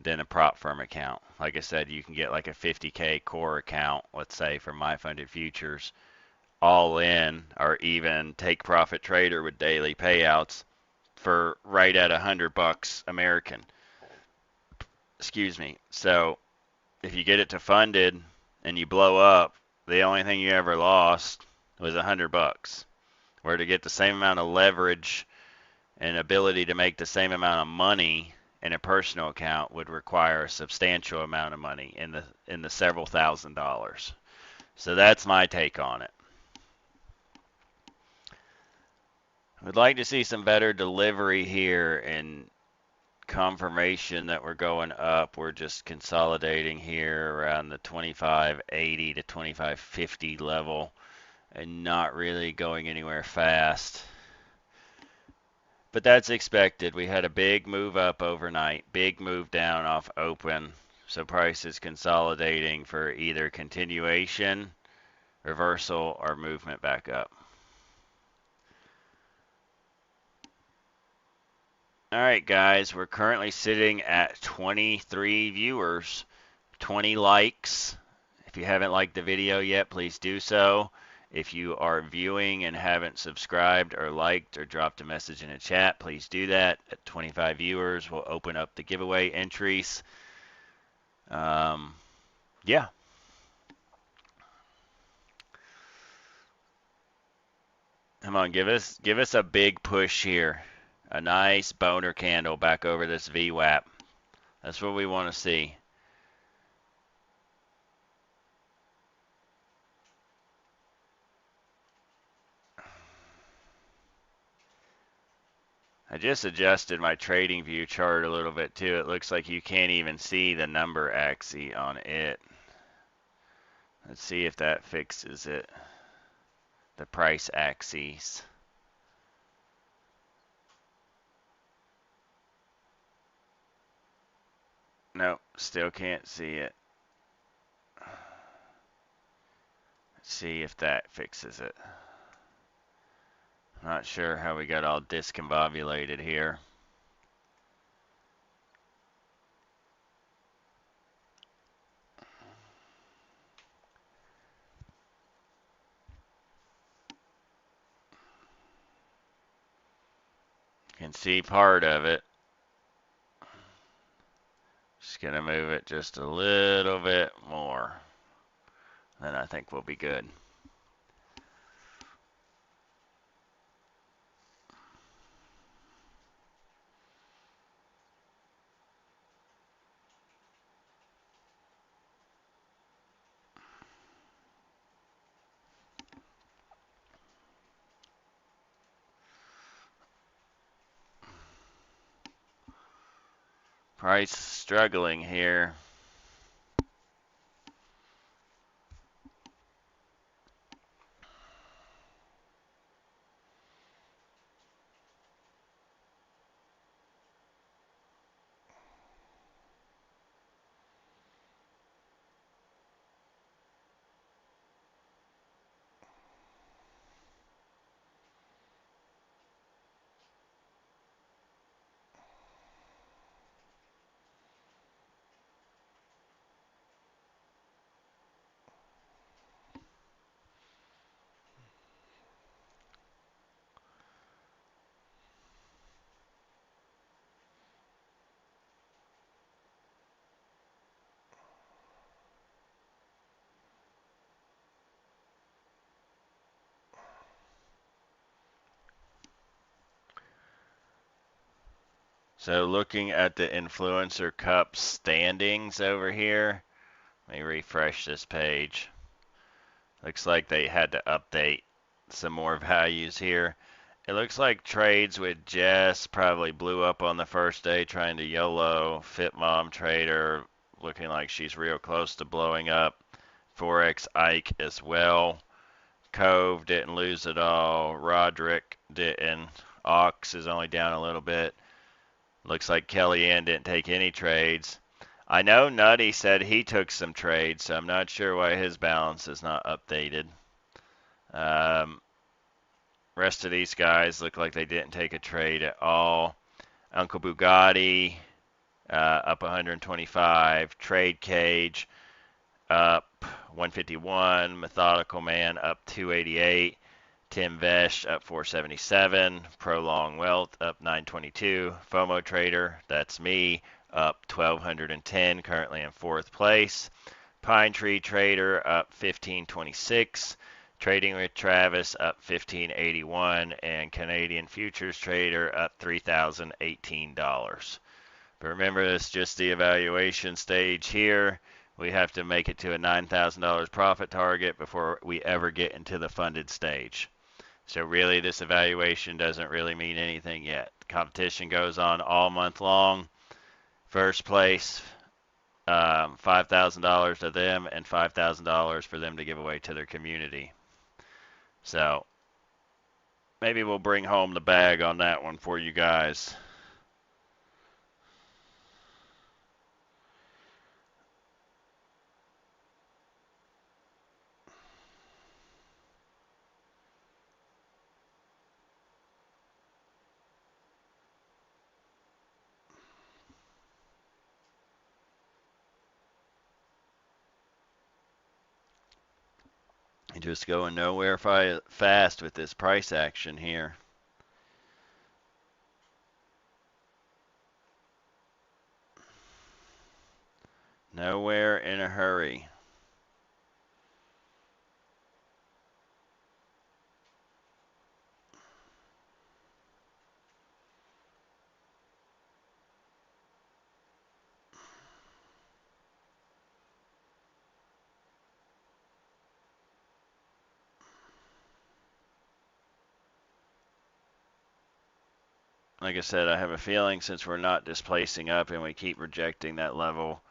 than a prop firm account. Like I said, you can get like a 50K core account, let's say for my funded futures, all in, or even take profit trader with daily payouts for right at $100 American. Excuse me. So if you get it to funded and you blow up, the only thing you ever lost was $100. Where to get the same amount of leverage and ability to make the same amount of money in a personal account would require a substantial amount of money in the several $1,000s. So that's my take on it. We'd like to see some better delivery here and confirmation that we're going up. We're just consolidating here around the 2580 to 2550 level and not really going anywhere fast. But that's expected. We had a big move up overnight, big move down off open. So price is consolidating for either continuation, reversal, or movement back up. All right, guys, we're currently sitting at 23 viewers, 20 likes. If you haven't liked the video yet, please do so. If you are viewing and haven't subscribed or liked or dropped a message in the chat, please do that. At 25 viewers, we'll open up the giveaway entries. Yeah. Come on, give us a big push here. A nice boner candle back over this VWAP. That's what we want to see. I just adjusted my trading view chart a little bit too. It looks like you can't even see the number axis on it. Let's see if that fixes it. The price axis. Nope, still can't see it. Let's see if that fixes it. Not sure how we got all discombobulated here. Can see part of it. Just gonna move it just a little bit more. Then I think we'll be good. Price struggling here. So looking at the influencer cup standings over here, Let me refresh this page. Looks like they had to update some more values here. It looks like trades with Jess probably blew up on the first day trying to YOLO. FitMom Trader looking like she's real close to blowing up. Forex Ike as well. Cove didn't lose at all. Roderick didn't. Ox is only down a little bit. Looks like Kellyanne didn't take any trades. I know Nutty said he took some trades, so I'm not sure why his balance is not updated. Rest of these guys look like they didn't take a trade at all. Uncle Bugatti up 125. Trade Cage up 151. Methodical Man up 288. Tim Vesh up 477. Prolong Wealth up 922. FOMO Trader, that's me, up 1210, currently in fourth place. Pine Tree Trader up 1526. Trading with Travis up 1581, and Canadian Futures Trader up $3,018. But remember, it's just the evaluation stage here. We have to make it to a $9,000 profit target before we ever get into the funded stage. So really, this evaluation doesn't really mean anything yet. The competition goes on all month long. First place, $5,000 to them and $5,000 for them to give away to their community. So maybe we'll bring home the bag on that one for you guys. Just going nowhere fast with this price action here. Nowhere in a hurry. Like I said, I have a feeling since we're not displacing up and we keep rejecting that level,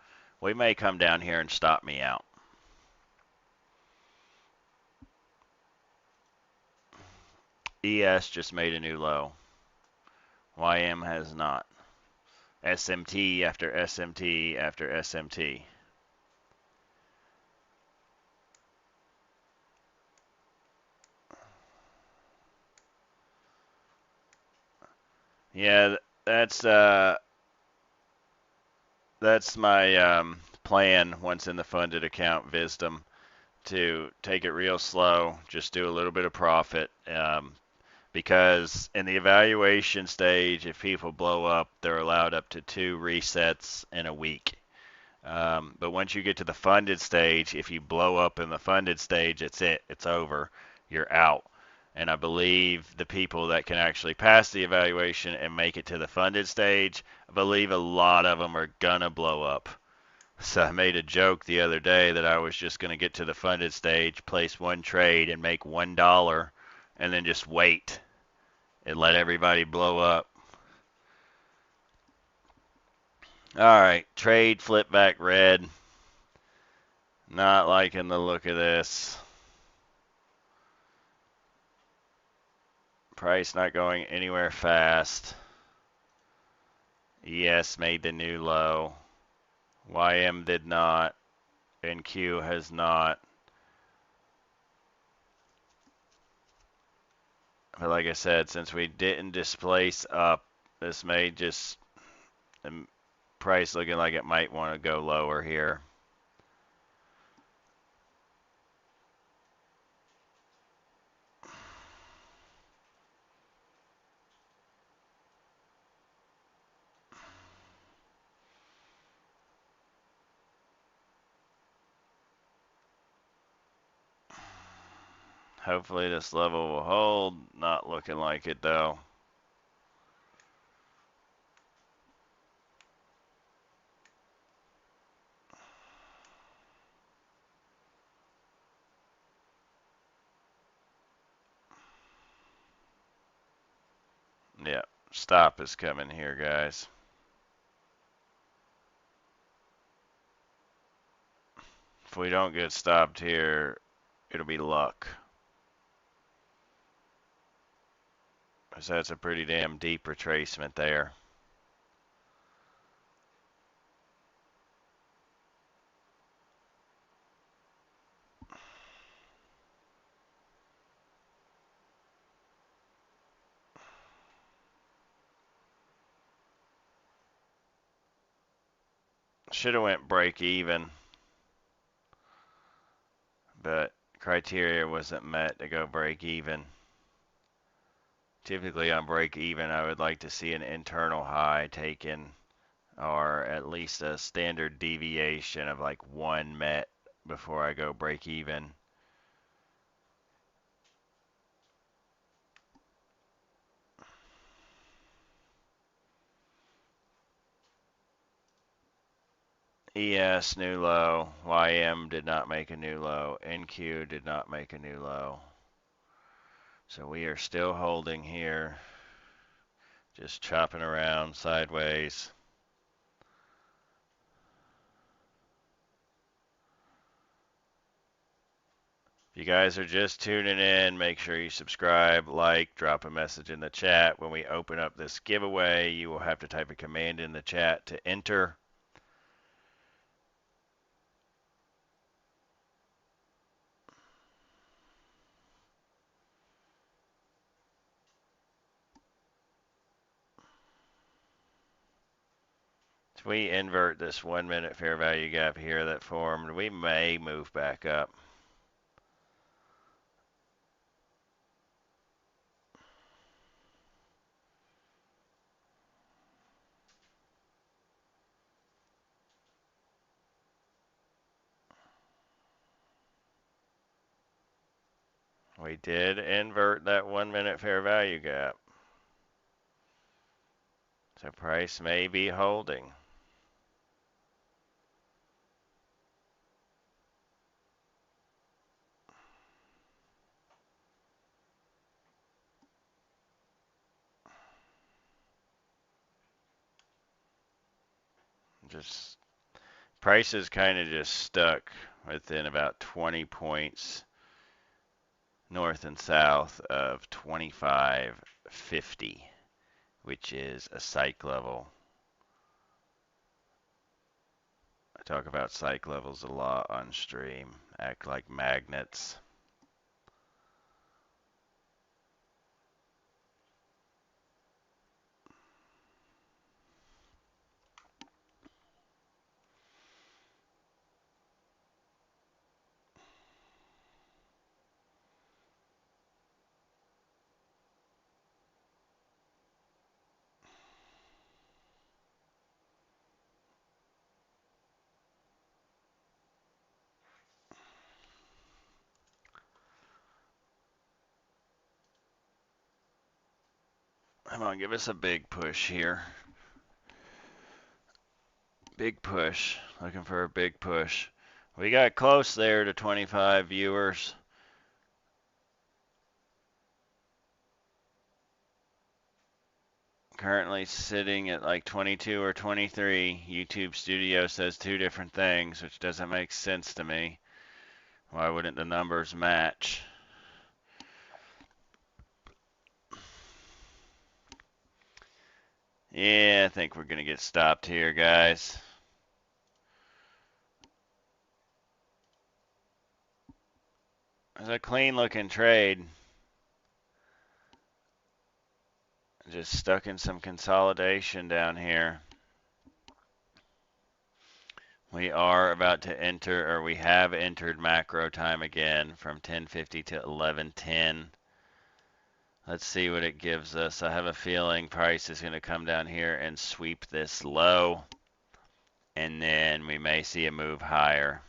we may come down here and stop me out. ES just made a new low. YM has not. SMT after SMT after SMT. Yeah, that's my plan once in the funded account, Wisdom, to take it real slow, just do a little bit of profit. Because in the evaluation stage, if people blow up, they're allowed up to 2 resets in a week. But once you get to the funded stage, if you blow up in the funded stage, it's it. It's over. You're out. And I believe the people that can actually pass the evaluation and make it to the funded stage, I believe a lot of them are gonna blow up. So I made a joke the other day that I was just gonna get to the funded stage, place one trade, and make $1, and then just wait and let everybody blow up. All right, trade flip back red. Not liking the look of this. Price not going anywhere fast. ES made the new low. YM did not. NQ has not. But like I said, since we didn't displace up, this may just, the price looking like it might want to go lower here. Hopefully this level will hold. Not looking like it though. Yeah, stop is coming here, guys. If we don't get stopped here, it'll be luck. Because that's a pretty damn deep retracement there. Should have went break even, but criteria wasn't met to go break even. Typically on break even, I would like to see an internal high taken, or at least a standard deviation of like 1 met before I go break even. ES new low, YM did not make a new low, NQ did not make a new low. So we are still holding here, just chopping around sideways. If you guys are just tuning in, make sure you subscribe, like, drop a message in the chat. When we open up this giveaway, you will have to type a command in the chat to enter. If we invert this 1 minute fair value gap here that formed, we may move back up. We did invert that 1 minute fair value gap. So price may be holding. Just price is kind of just stuck within about 20 points north and south of 25.50, which is a psych level. I talk about psych levels a lot on stream. Act like magnets. Come on, give us a big push here. Big push. Looking for a big push. We got close there to 25 viewers. Currently sitting at like 22 or 23. YouTube Studio says 2 different things, which doesn't make sense to me. Why wouldn't the numbers match? Yeah, I think we're going to get stopped here, guys. It's a clean looking trade. Just stuck in some consolidation down here. We are about to enter, or we have entered macro time again from 10:50 to 11:10. Let's see what it gives us. I have a feeling price is going to come down here and sweep this low, and then we may see a move higher.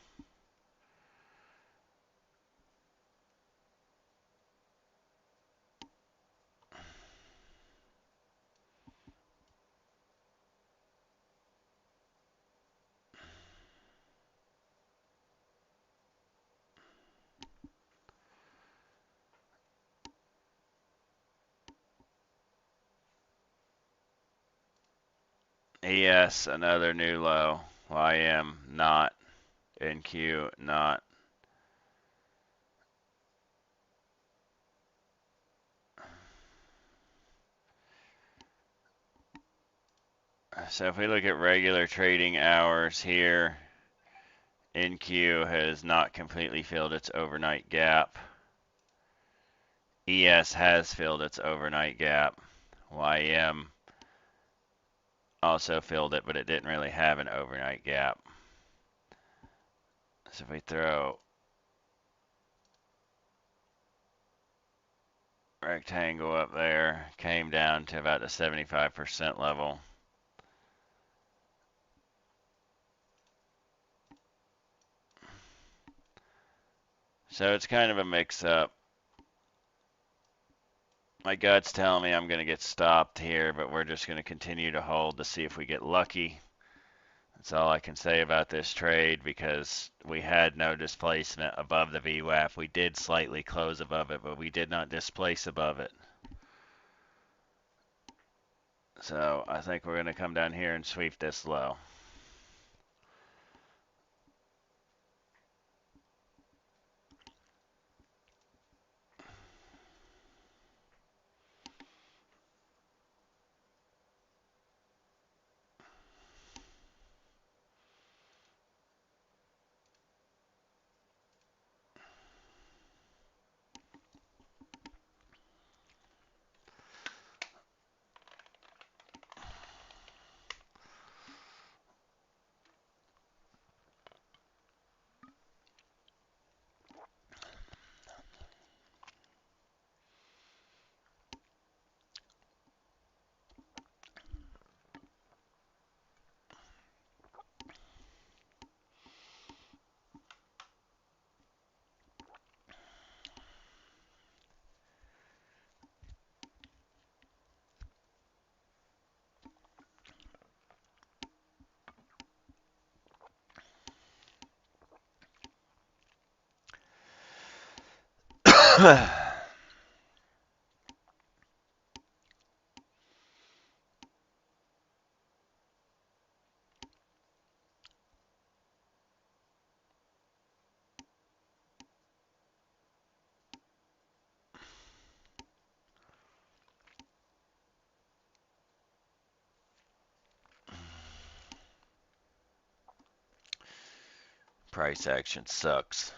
ES, another new low. YM, not. NQ, not. So if we look at regular trading hours here, NQ has not completely filled its overnight gap. ES has filled its overnight gap. YM also filled it, but it didn't really have an overnight gap. So if we throw rectangle up there, came down to about the 75% level. So it's kind of a mix-up. My gut's telling me I'm going to get stopped here, but we're just going to continue to hold to see if we get lucky. That's all I can say about this trade because we had no displacement above the VWAP. We did slightly close above it, but we did not displace above it. So I think we're going to come down here and sweep this low. Price action sucks.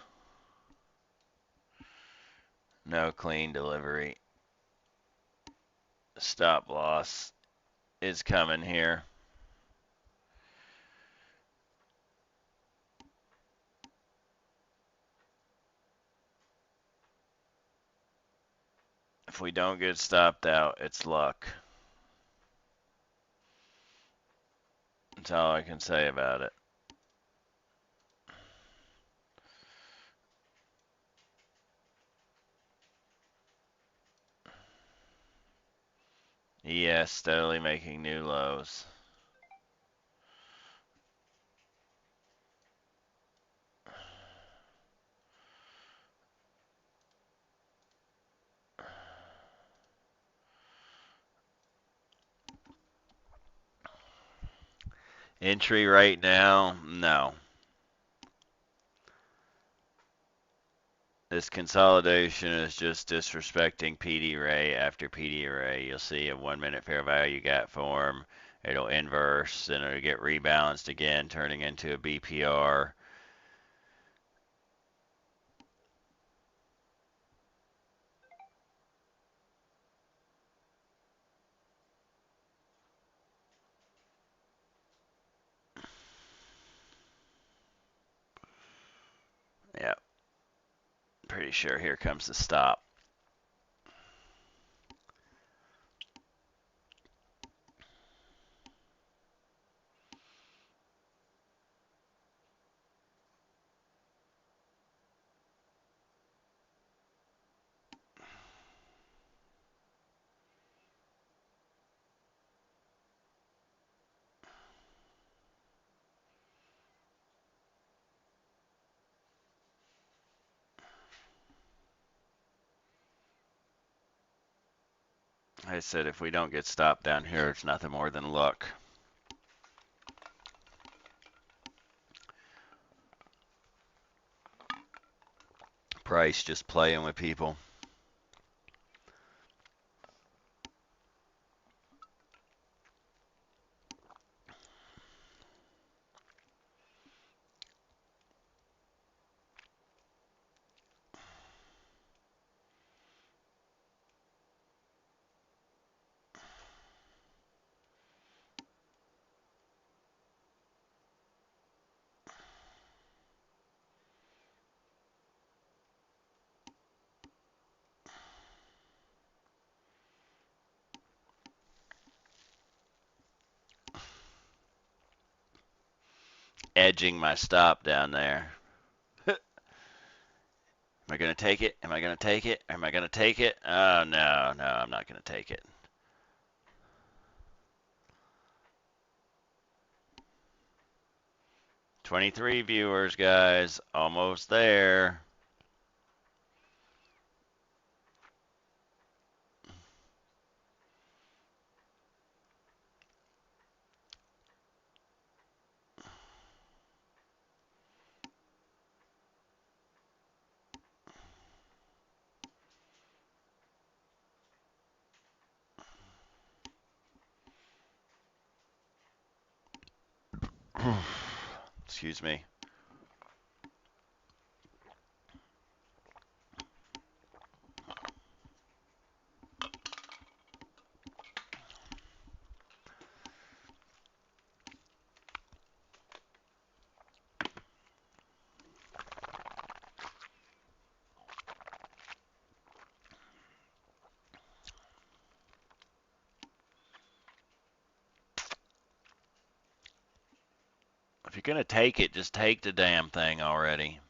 No clean delivery. Stop loss is coming here. If we don't get stopped out, it's luck. That's all I can say about it. ES steadily making new lows. Entry right now, no. This consolidation is just disrespecting PD Ray after PD Ray. You'll see a 1 minute fair value gap form. It'll inverse, then it'll get rebalanced again, turning into a BPR. Yep. Pretty sure here comes the stop. I said if we don't get stopped down here, it's nothing more than luck. Price just playing with people. Edging my stop down there. Am I going to take it? Am I going to take it? Am I going to take it? Oh, no, no, I'm not going to take it. $23 viewers, guys. Almost there. Excuse me. If you're going to take it, just take the damn thing already.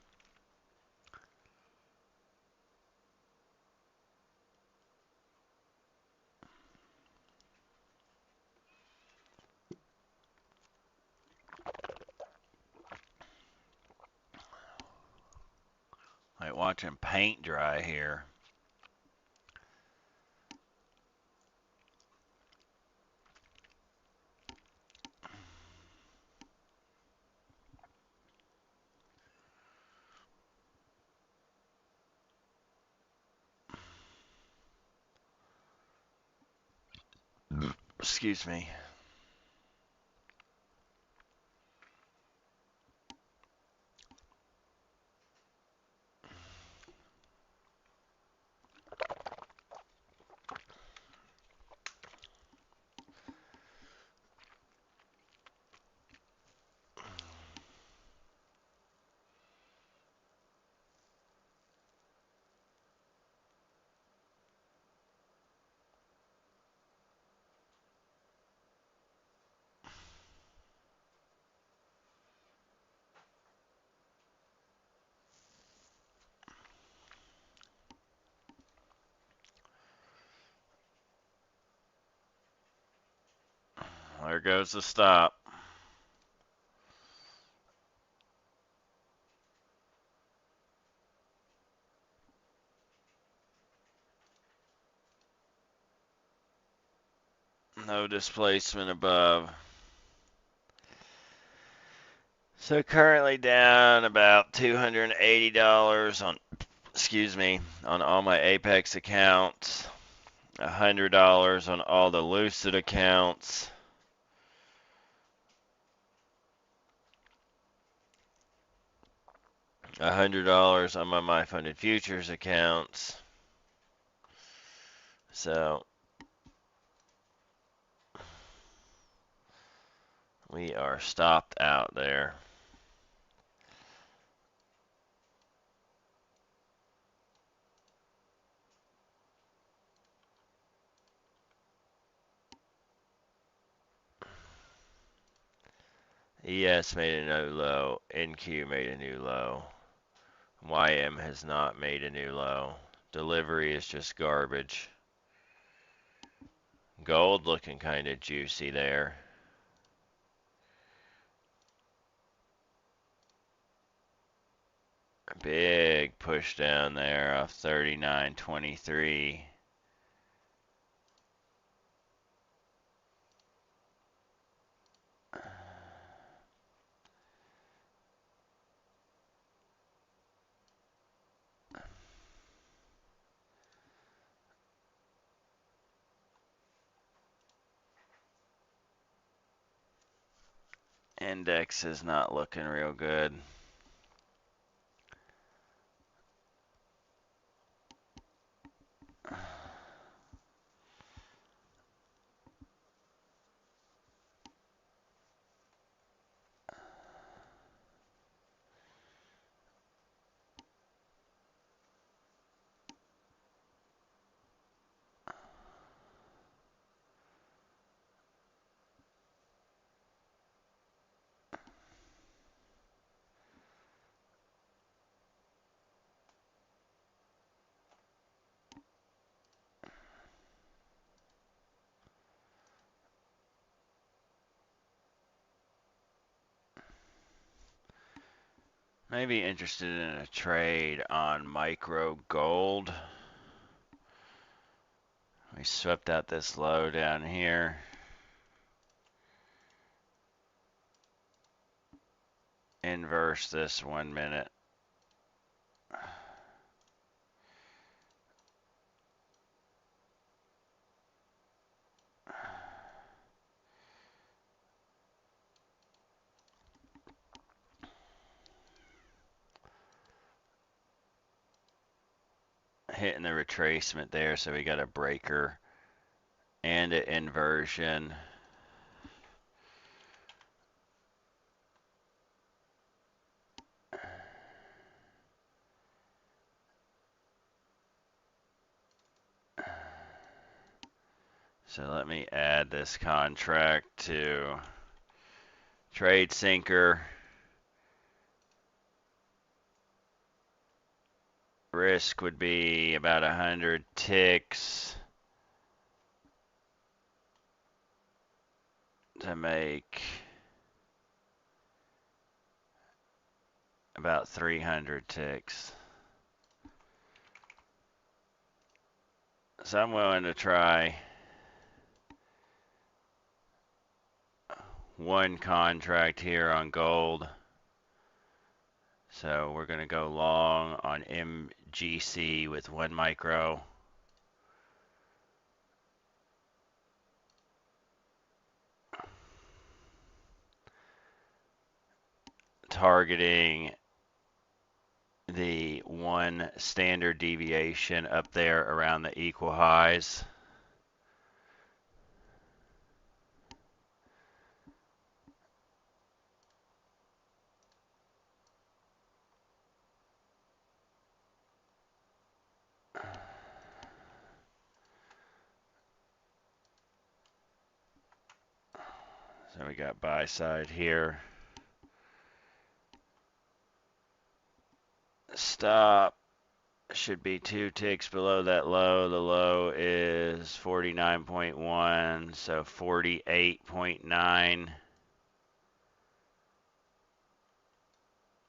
Like watching paint dry here. Excuse me. There goes the stop. No displacement above. So currently down about $280 on, excuse me, on all my Apex accounts. $100 on all the Lucid accounts. $100 on my MyFunded Futures accounts. So we are stopped out there. ES made a new low. NQ made a new low. YM has not made a new low. Delivery is just garbage. Gold looking kind of juicy there. Big push down there off 39.23. Index is not looking real good. Maybe interested in a trade on micro gold. We swept out this low down here. Inverse this 1 minute. Hitting the retracement there, so we got a breaker and an inversion. So let me add this contract to Trade Sinker. Risk would be about 100 ticks to make about 300 ticks. So I'm willing to try one contract here on gold. So we're going to go long on MGC with 1 micro. Targeting the 1 standard deviation up there around the equal highs. So we got buy side here. Stop should be 2 ticks below that low. The low is 49.1, so 48.9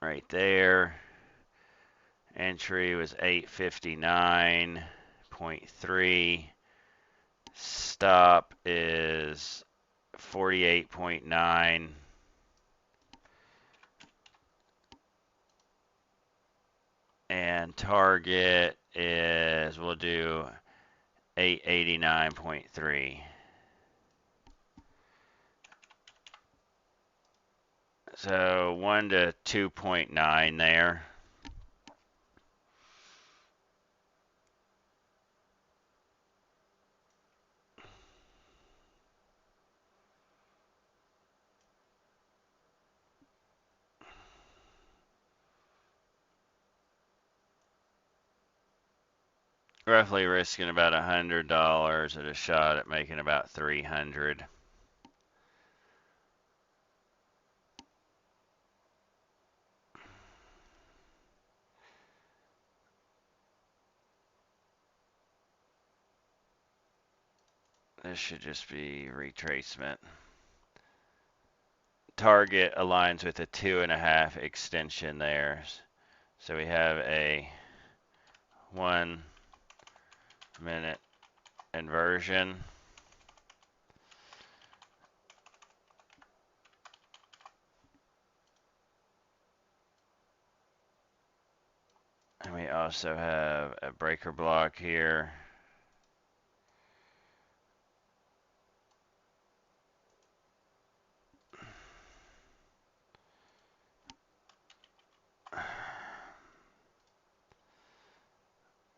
right there. Entry was 859.3. Stop is 48.9. And target is, we'll do 889.3. So 1 to 2.9 there. Roughly risking about $100 at a shot at making about 300. This should just be retracement. Target aligns with a 2.5 extension there. So we have a 1 minute inversion. And we also have a breaker block here.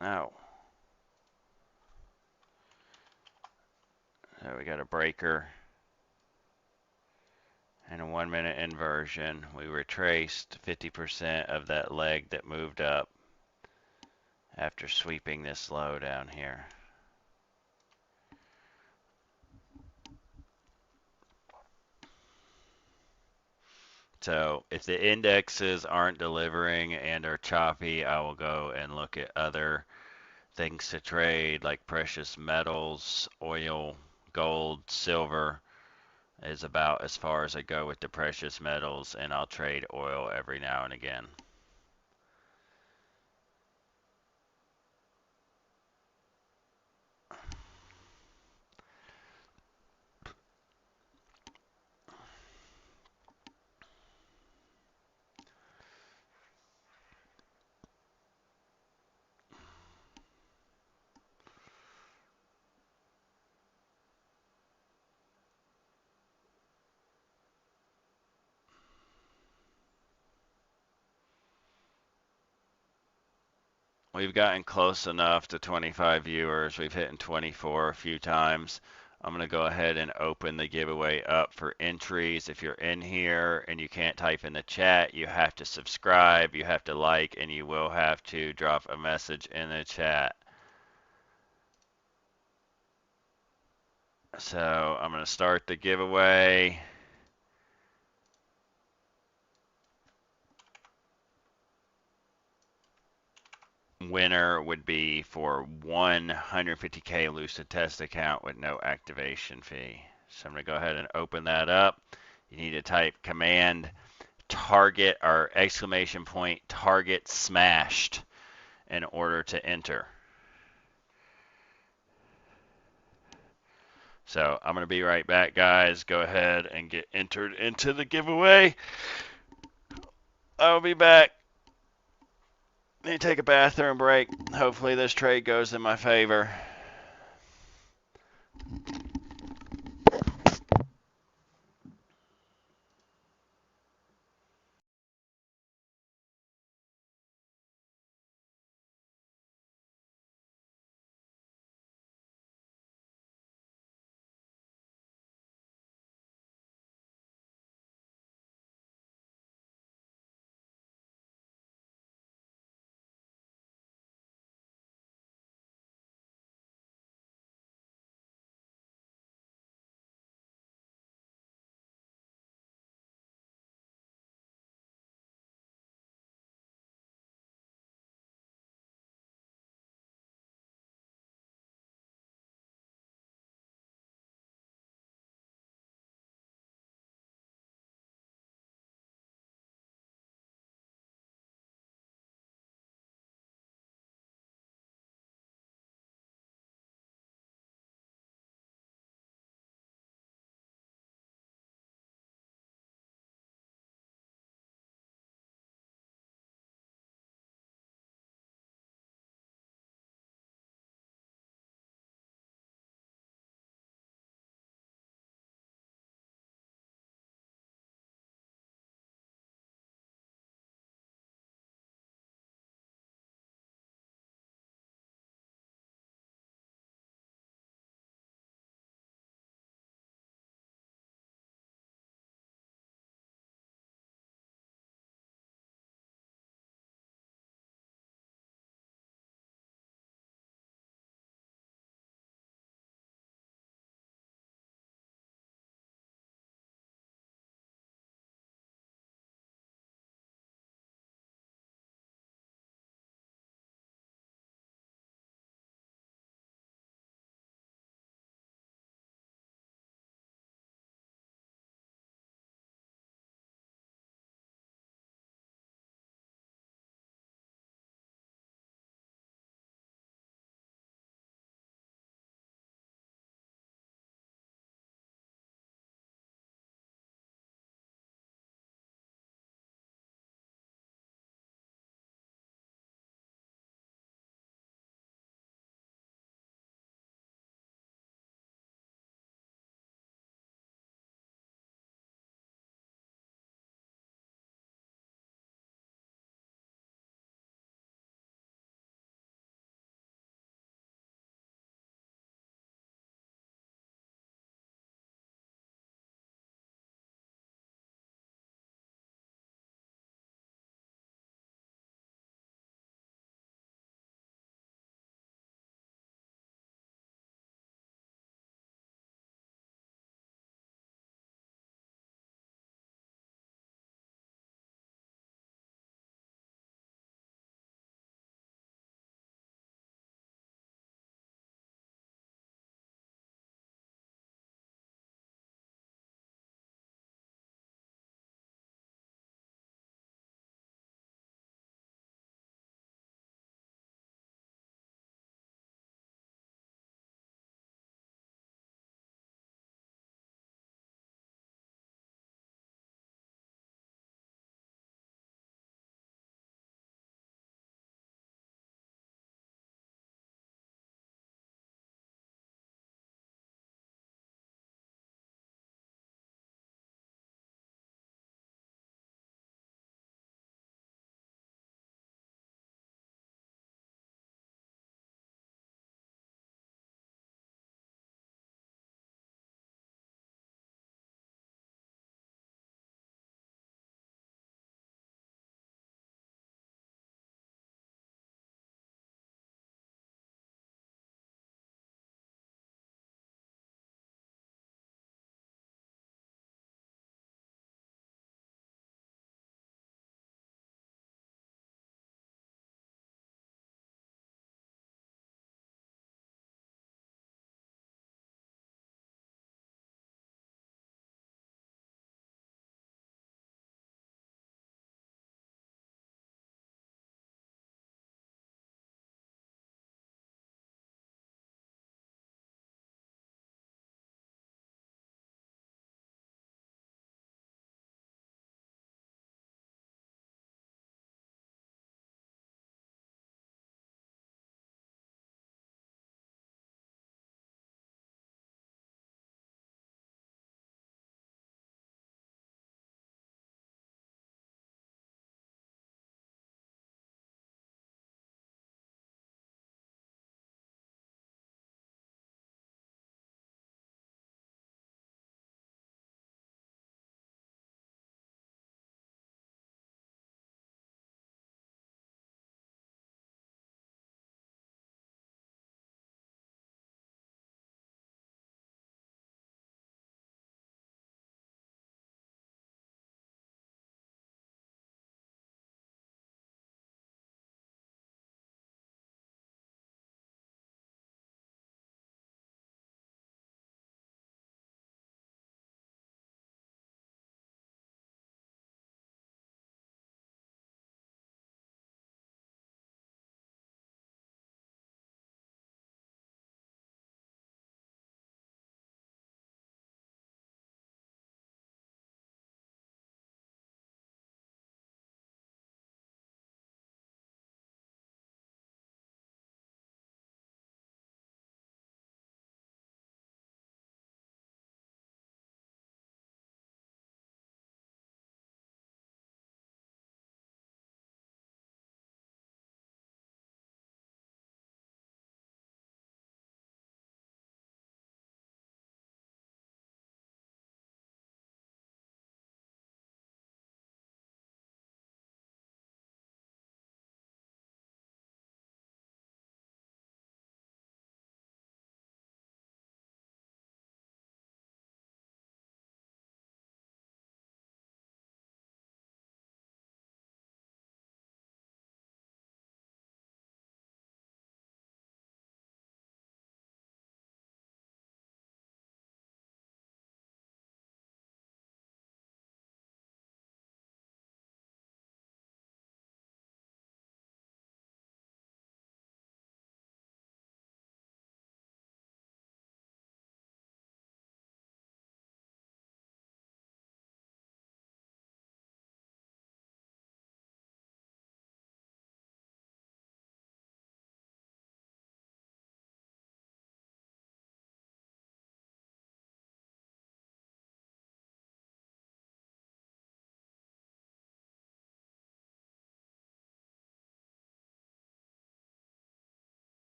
Oh. So we got a breaker and a 1 minute inversion. We retraced 50% of that leg that moved up after sweeping this low down here. So if the indexes aren't delivering and are choppy, I will go and look at other things to trade like precious metals, oil, gold, silver is about as far as I go with the precious metals, and I'll trade oil every now and again. We've gotten close enough to 25 viewers. We've hit in 24 a few times. I'm going to go ahead and open the giveaway up for entries. If you're in here and you can't type in the chat, you have to subscribe, you have to like, and you will have to drop a message in the chat. So I'm going to start the giveaway. Winner would be for 150K Lucid test account with no activation fee. So I'm going to go ahead and open that up. You need to type command target or exclamation point target smashed in order to enter. So I'm going to be right back, guys. Go ahead and get entered into the giveaway. I'll be back. Need to take a bathroom break. Hopefully this trade goes in my favor.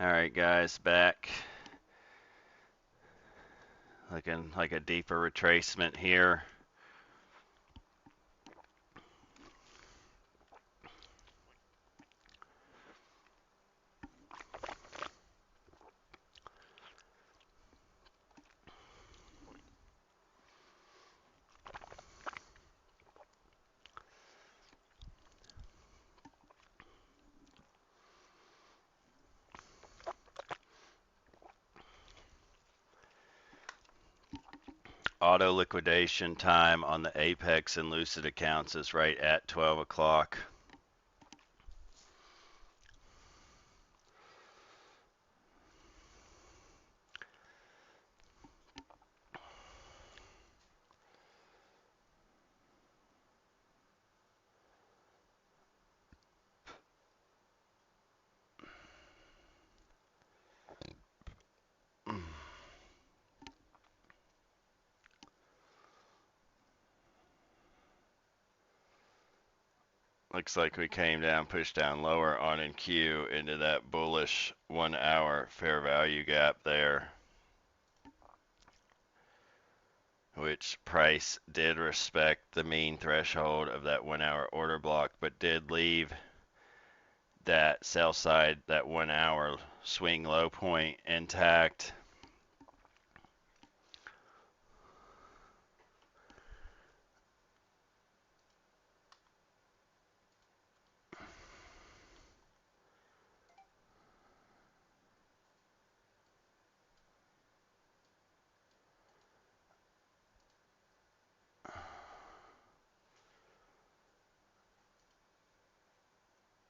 All right, guys, back. Looking like a deeper retracement here. Auto liquidation time on the Apex and Lucid accounts is right at 12 o'clock. Looks like we came down, pushed down lower on NQ into that bullish 1 hour fair value gap there, which price did respect the mean threshold of that 1 hour order block, but did leave that sell side, that 1 hour swing low point intact.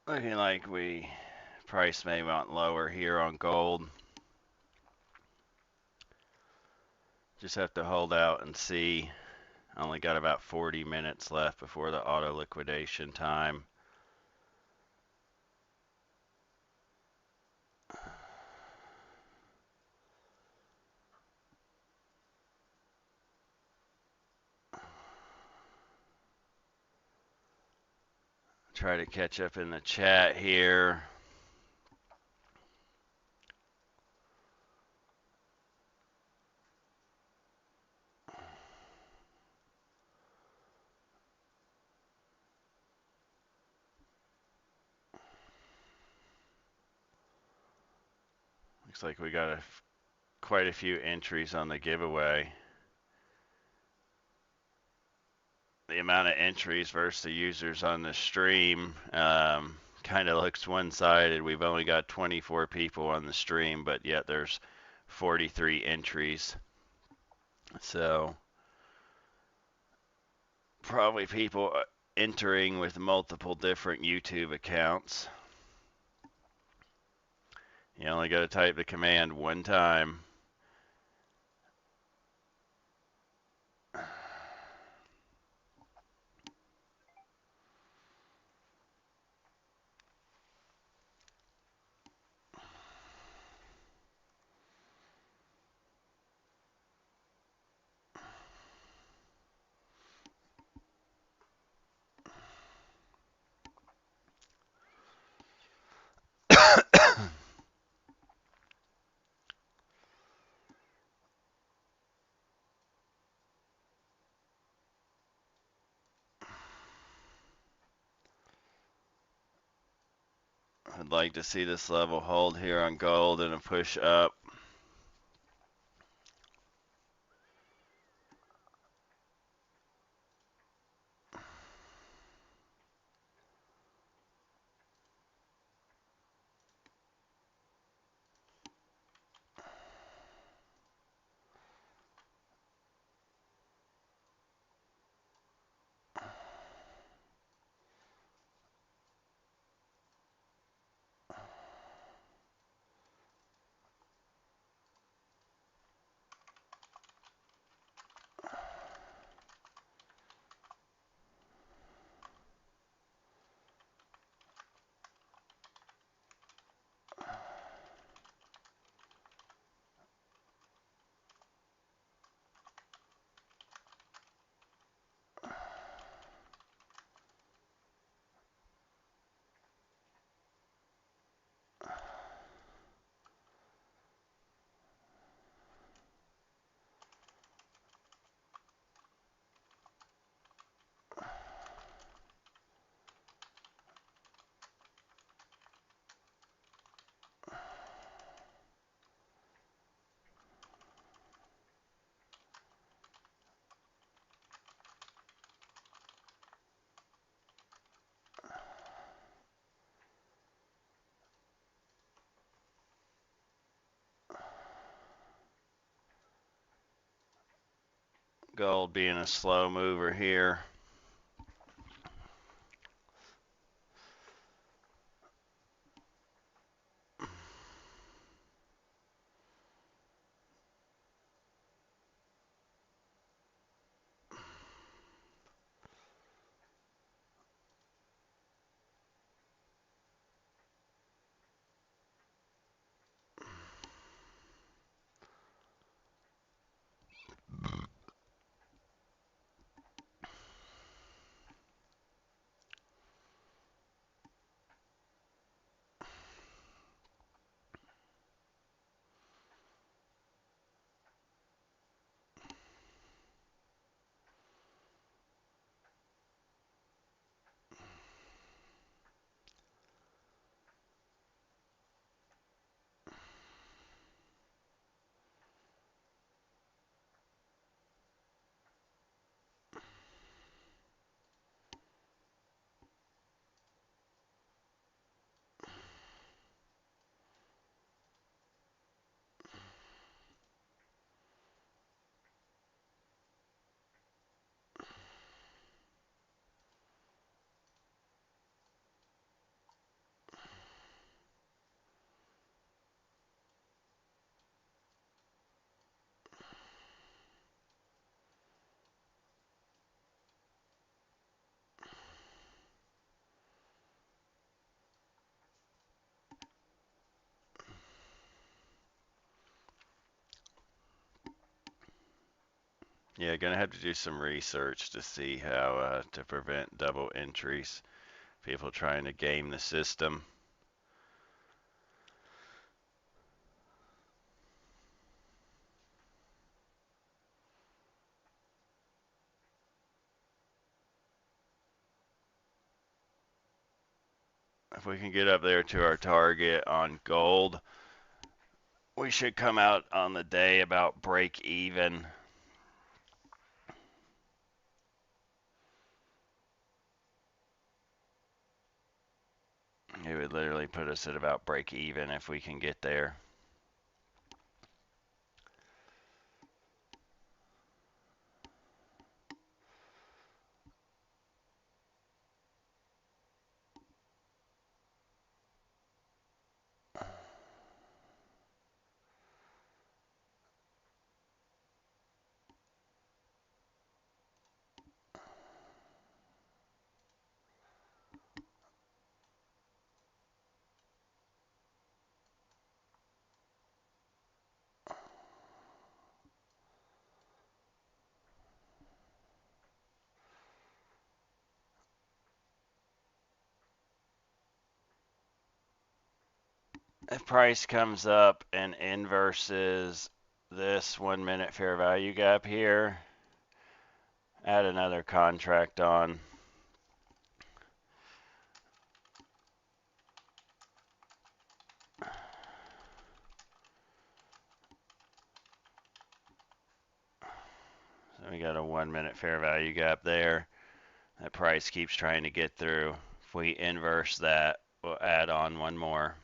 Looking like price may want lower here on gold. Just have to hold out and see. Only got about 40 minutes left before the auto liquidation time. Try to catch up in the chat here. Looks like we got quite a few entries on the giveaway. The amount of entries versus the users on the stream kind of looks one-sided. We've only got 24 people on the stream, but yet there's 43 entries. So probably people entering with multiple different YouTube accounts. You only got to type the command one time. I'd like to see this level hold here on gold and a push up. Gold being a slow mover here. Yeah, gonna have to do some research to see how to prevent double entries. People trying to game the system. If we can get up there to our target on gold, we should come out on the day about break even. It would literally put us at about break even if we can get there. If price comes up and inverses this 1 minute fair value gap here, add another contract on. So we got a 1 minute fair value gap there. That price keeps trying to get through. If we inverse that, we'll add on one more.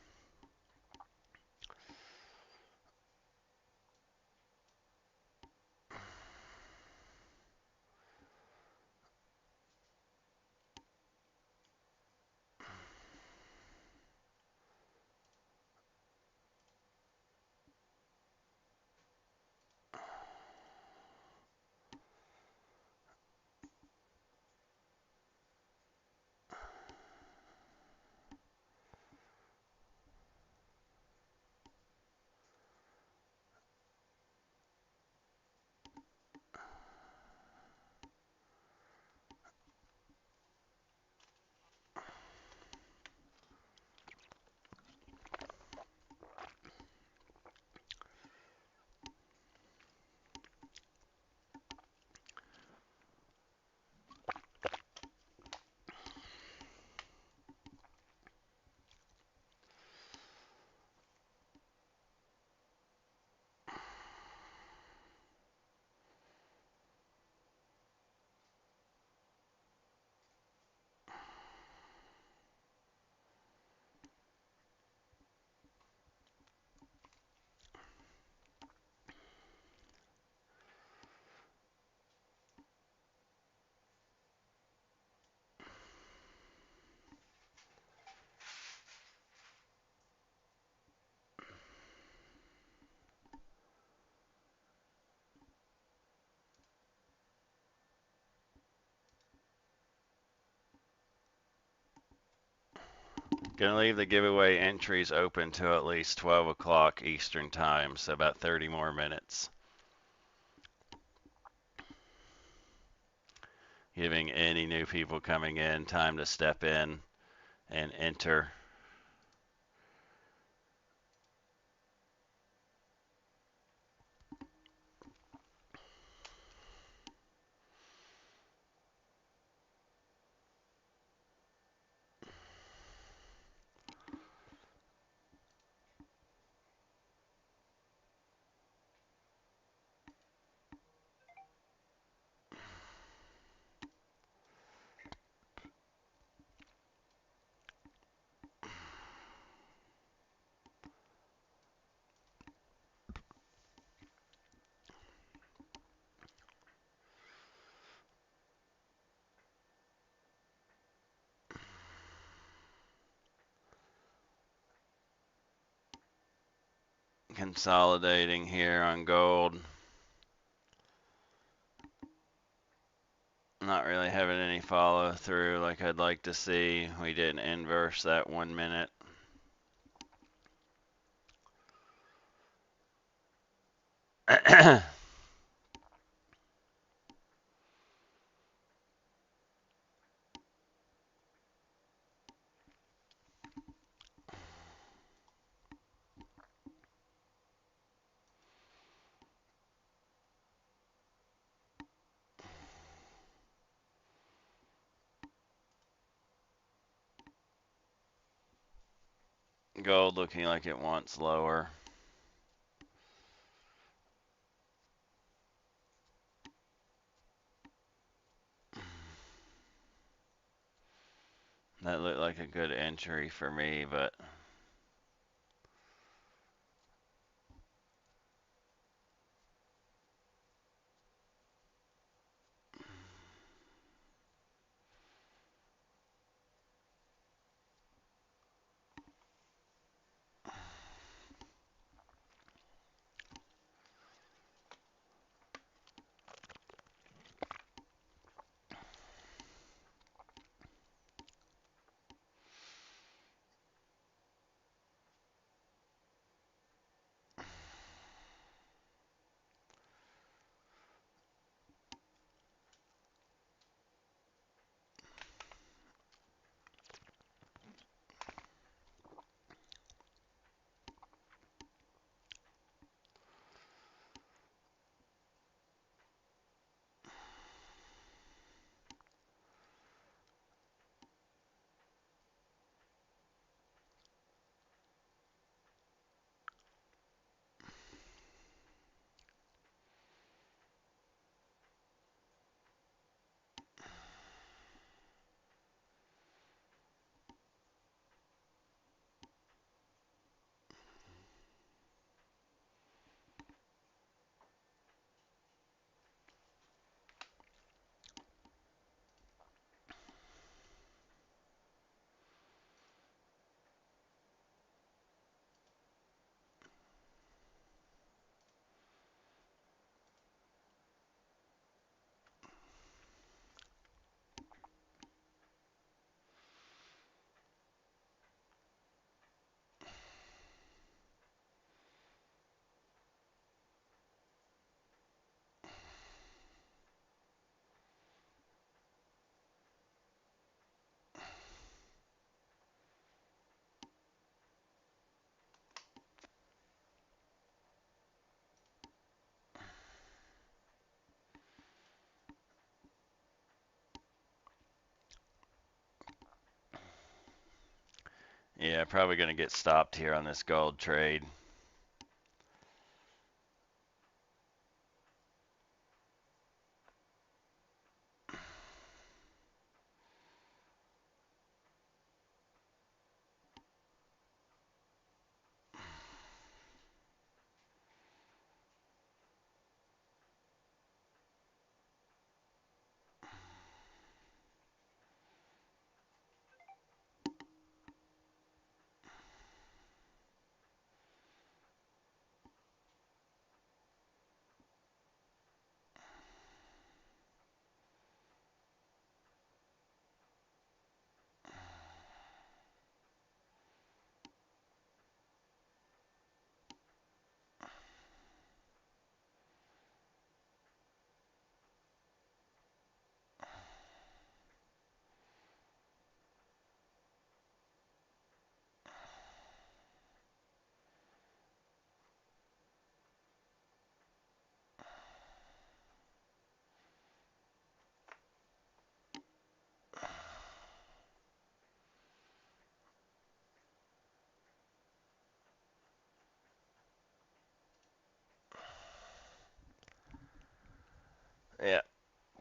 Gonna leave the giveaway entries open till at least 12 o'clock Eastern time, so about 30 more minutes. Giving any new people coming in time to step in and enter. Consolidating here on gold. Not really having any follow through like I'd like to see. We didn't inverse that 1 minute. Gold looking like it wants lower. That looked like a good entry for me, but yeah, probably going to get stopped here on this gold trade.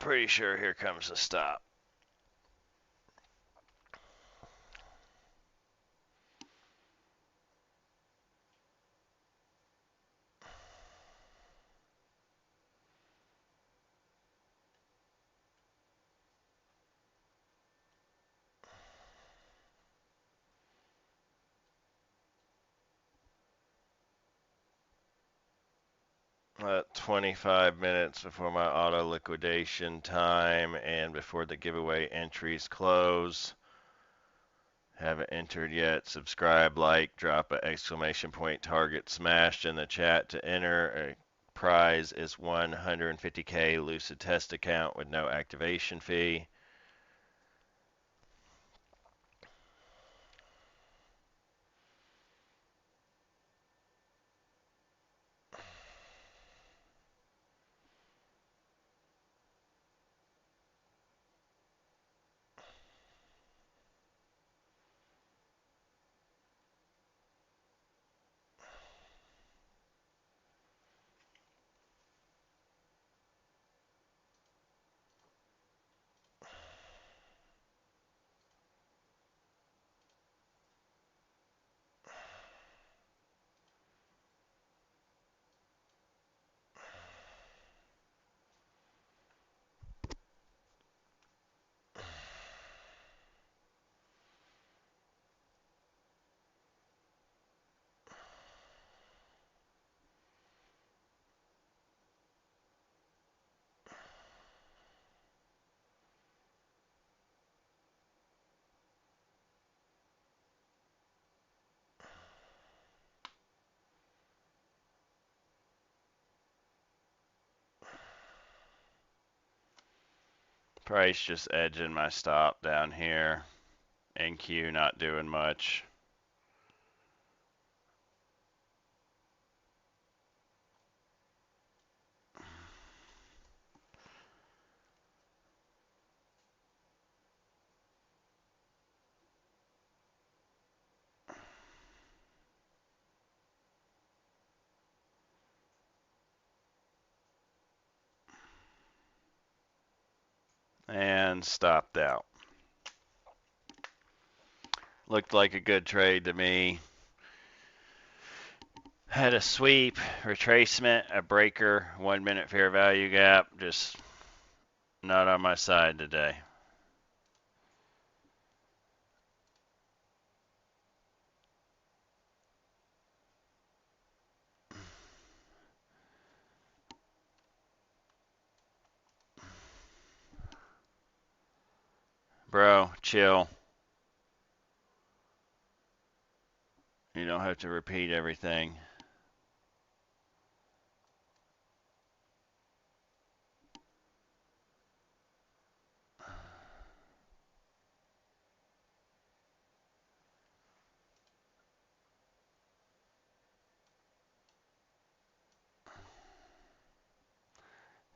pretty sure here comes the stop. At 25 minutes before my auto liquidation time and before the giveaway entries close. Haven't entered yet. Subscribe, like, drop an exclamation point target smashed in the chat to enter. A prize is 150K Lucid test account with no activation fee. Price just edging my stop down here. NQ not doing much. And stopped out. Looked like a good trade to me. Had a sweep, retracement, a breaker, 1 minute fair value gap. Just not on my side today. Bro, chill. You don't have to repeat everything.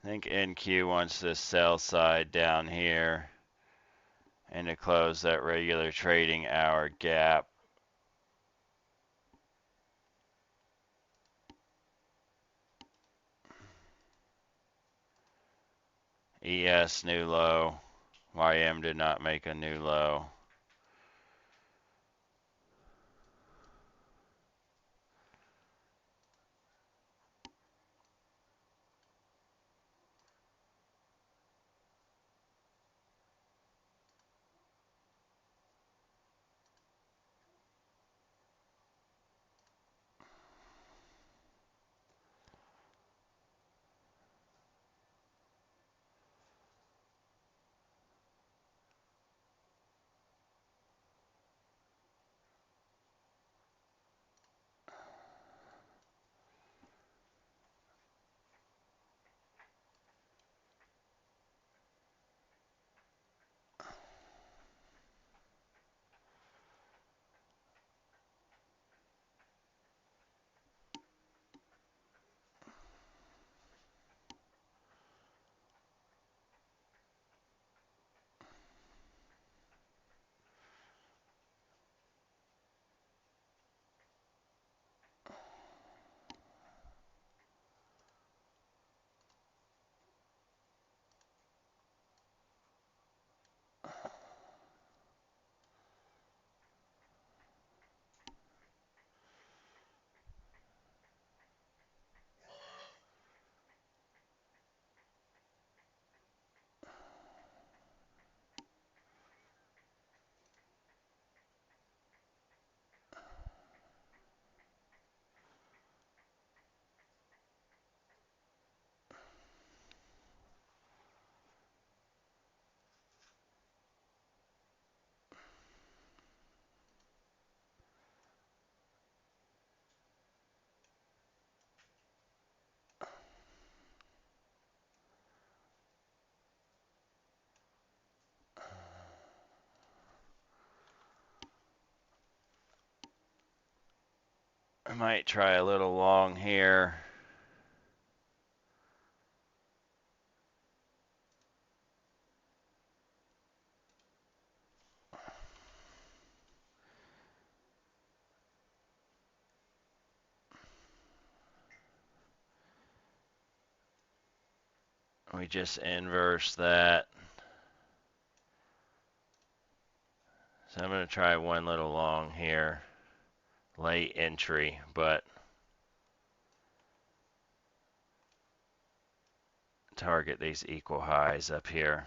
I think NQ wants this sell side down here and to close that regular trading hour gap. ES new low. YM did not make a new low. I might try a little long here. We just inverse that. So I'm going to try one little long here. Late entry, but target these equal highs up here.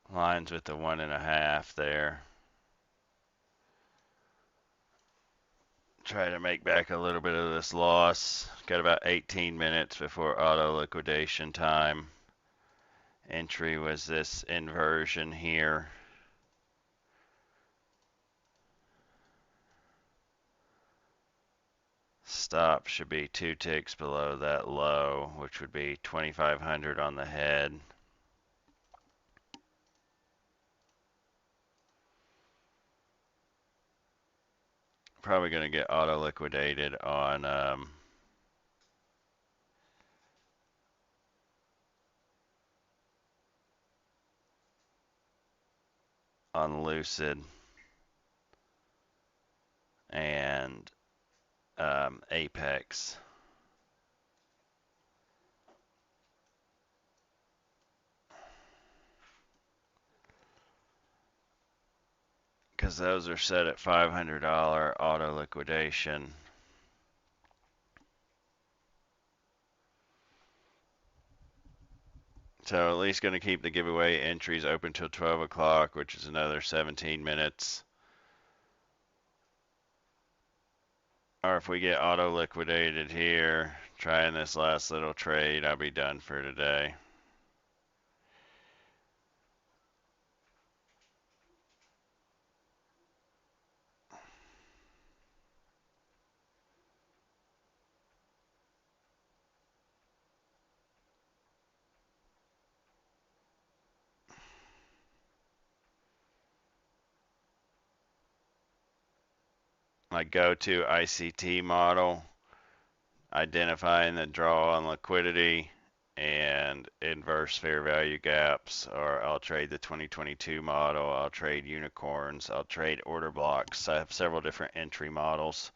Lines with the 1.5 there. Try to make back a little bit of this loss. Got about 18 minutes before auto liquidation time. Entry was this inversion here. Stop should be 2 ticks below that low, which would be 2,500 on the head. Probably going to get auto liquidated on Lucid and Apex. Because those are set at $500 auto liquidation. So at least going to keep the giveaway entries open till 12 o'clock, which is another 17 minutes. Or if we get auto liquidated here, trying this last little trade, I'll be done for today. My go-to ICT model, identifying the draw on liquidity and inverse fair value gaps, or I'll trade the 2022 model, I'll trade unicorns, I'll trade order blocks. I have several different entry models.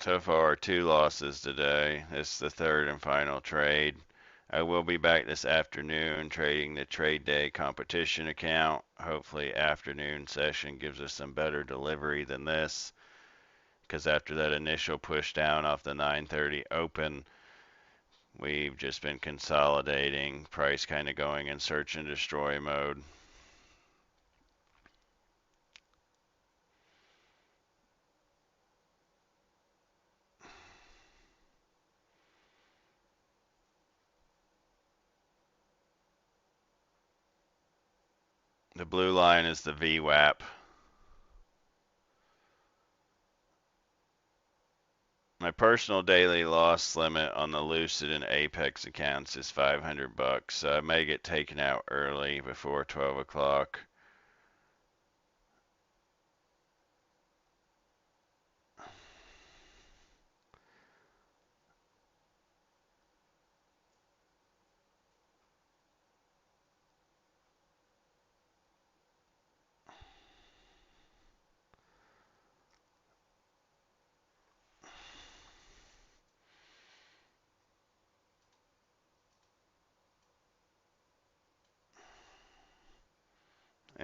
So far, 2 losses today. This is the third and final trade. I will be back this afternoon trading the trade day competition account. Hopefully afternoon session gives us some better delivery than this, because after that initial push down off the 930 open, we've just been consolidating, price kind of going in search and destroy mode. The blue line is the VWAP. My personal daily loss limit on the Lucid and Apex accounts is 500 bucks. So I may get taken out early before 12 o'clock.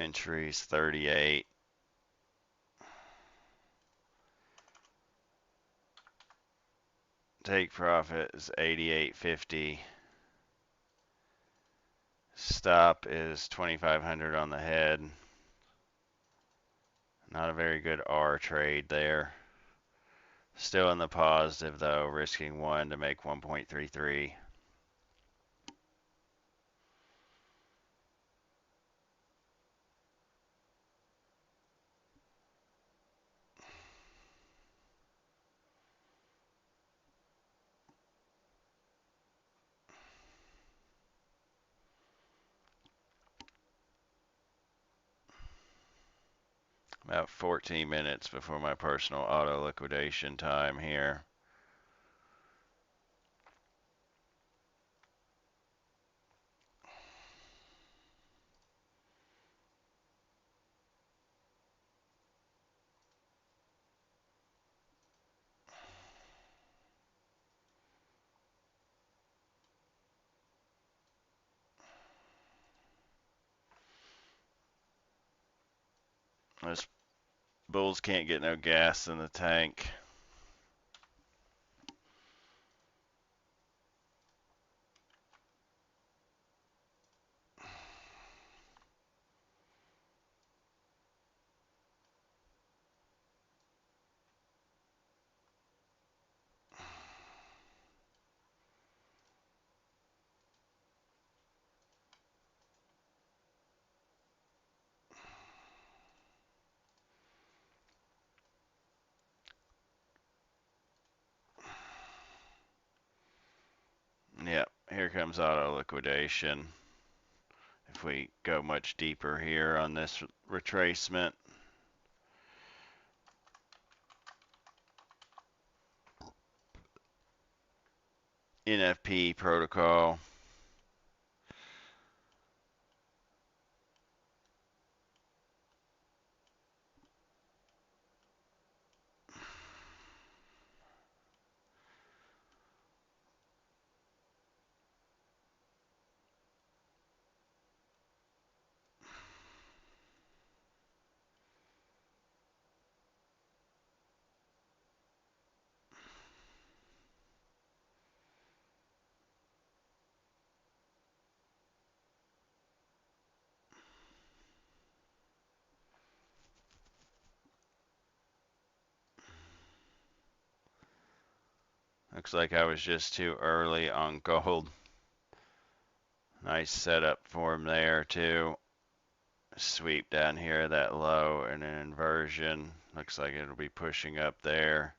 Entries 38. Take profit is 88.50. Stop is 2,500 on the head. Not a very good R trade there. Still in the positive though, risking 1 to make 1.33. About 14 minutes before my personal auto liquidation time here. Those bulls can't get no gas in the tank. Yep, here comes auto liquidation. If we go much deeper here on this retracement. NFP protocol. Looks like I was just too early on gold. Nice setup for him there too. Sweep down here, that low, and an inversion. Looks like it'll be pushing up there.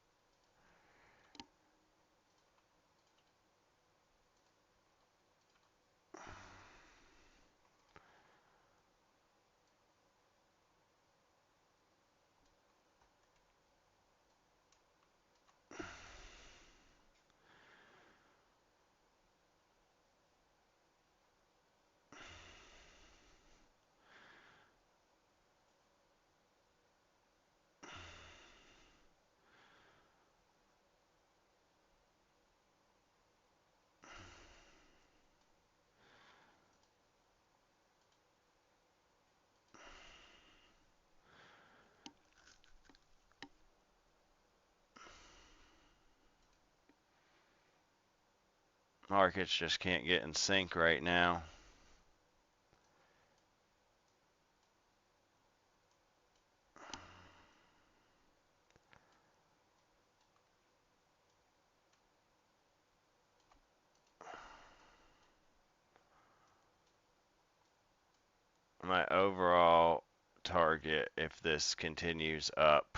Markets just can't get in sync right now. My overall target, if this continues up,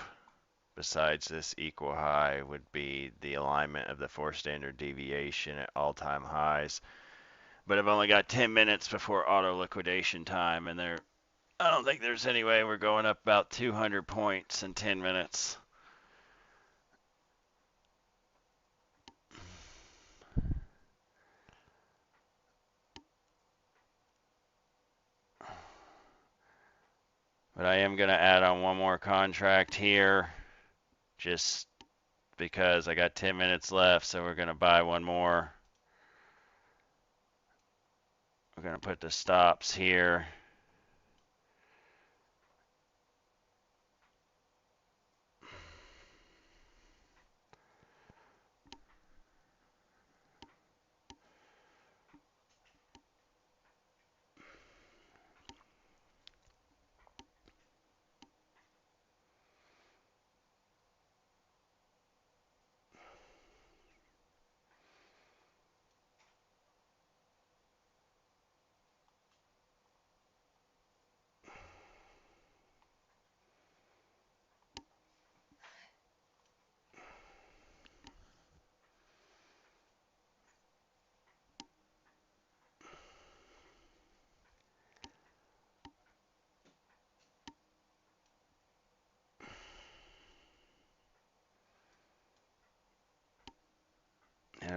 besides this equal high, would be the alignment of the 4 standard deviation at all-time highs. But I've only got 10 minutes before auto liquidation time, and I don't think there's any way we're going up about 200 points in 10 minutes. But I am going to add on one more contract here, just because I got 10 minutes left, so we're going to buy one more. We're going to put the stops here.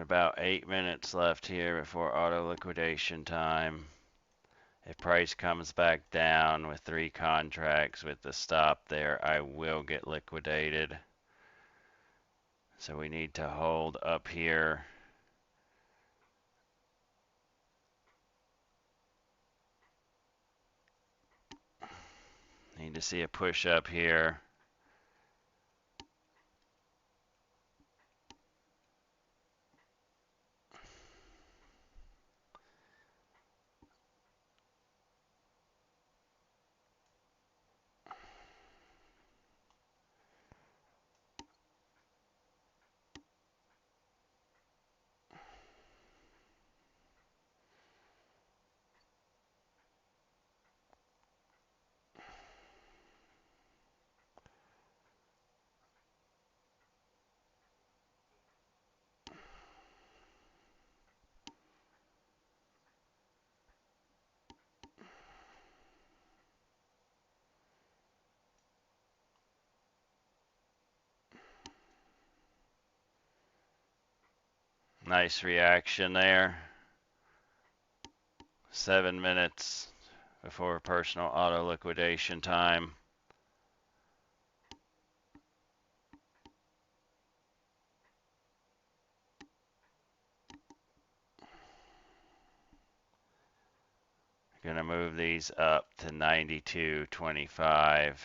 about 8 minutes left here before auto liquidation time. If price comes back down with 3 contracts with the stop there, I will get liquidated. So we need to hold up here. Need to see a push up here. Nice reaction there. 7 minutes before personal auto liquidation time. Gonna move these up to 92.25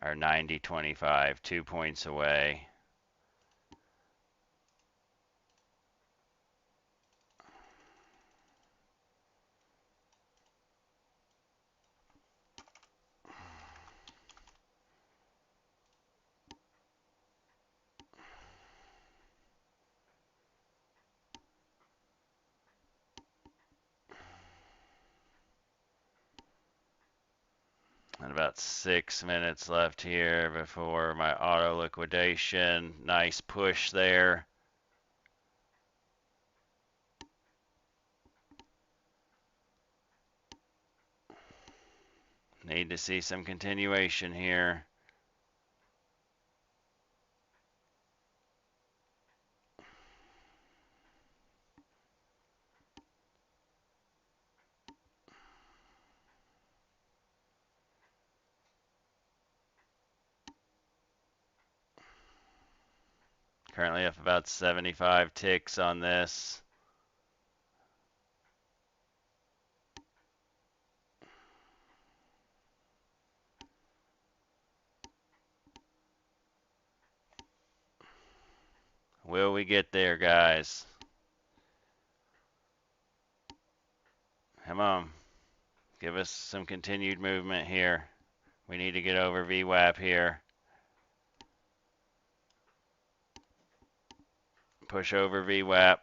or 90.25, 2 points away. And about 6 minutes left here before my auto liquidation. Nice push there. Need to see some continuation here. Currently up about 75 ticks on this. Will we get there, guys? Come on. Give us some continued movement here. We need to get over VWAP here. Push over VWAP.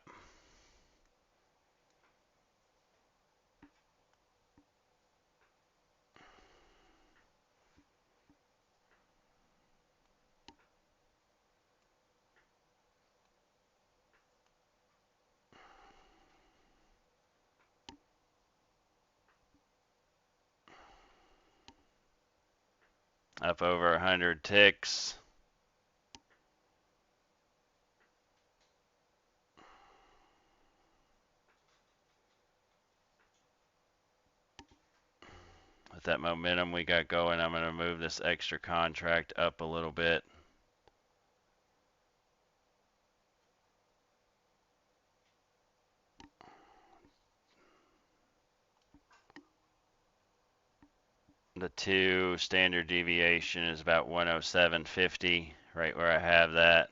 Up over 100 ticks. With that momentum we got going, I'm going to move this extra contract up a little bit. The 2 standard deviation is about 107.50, right where I have that.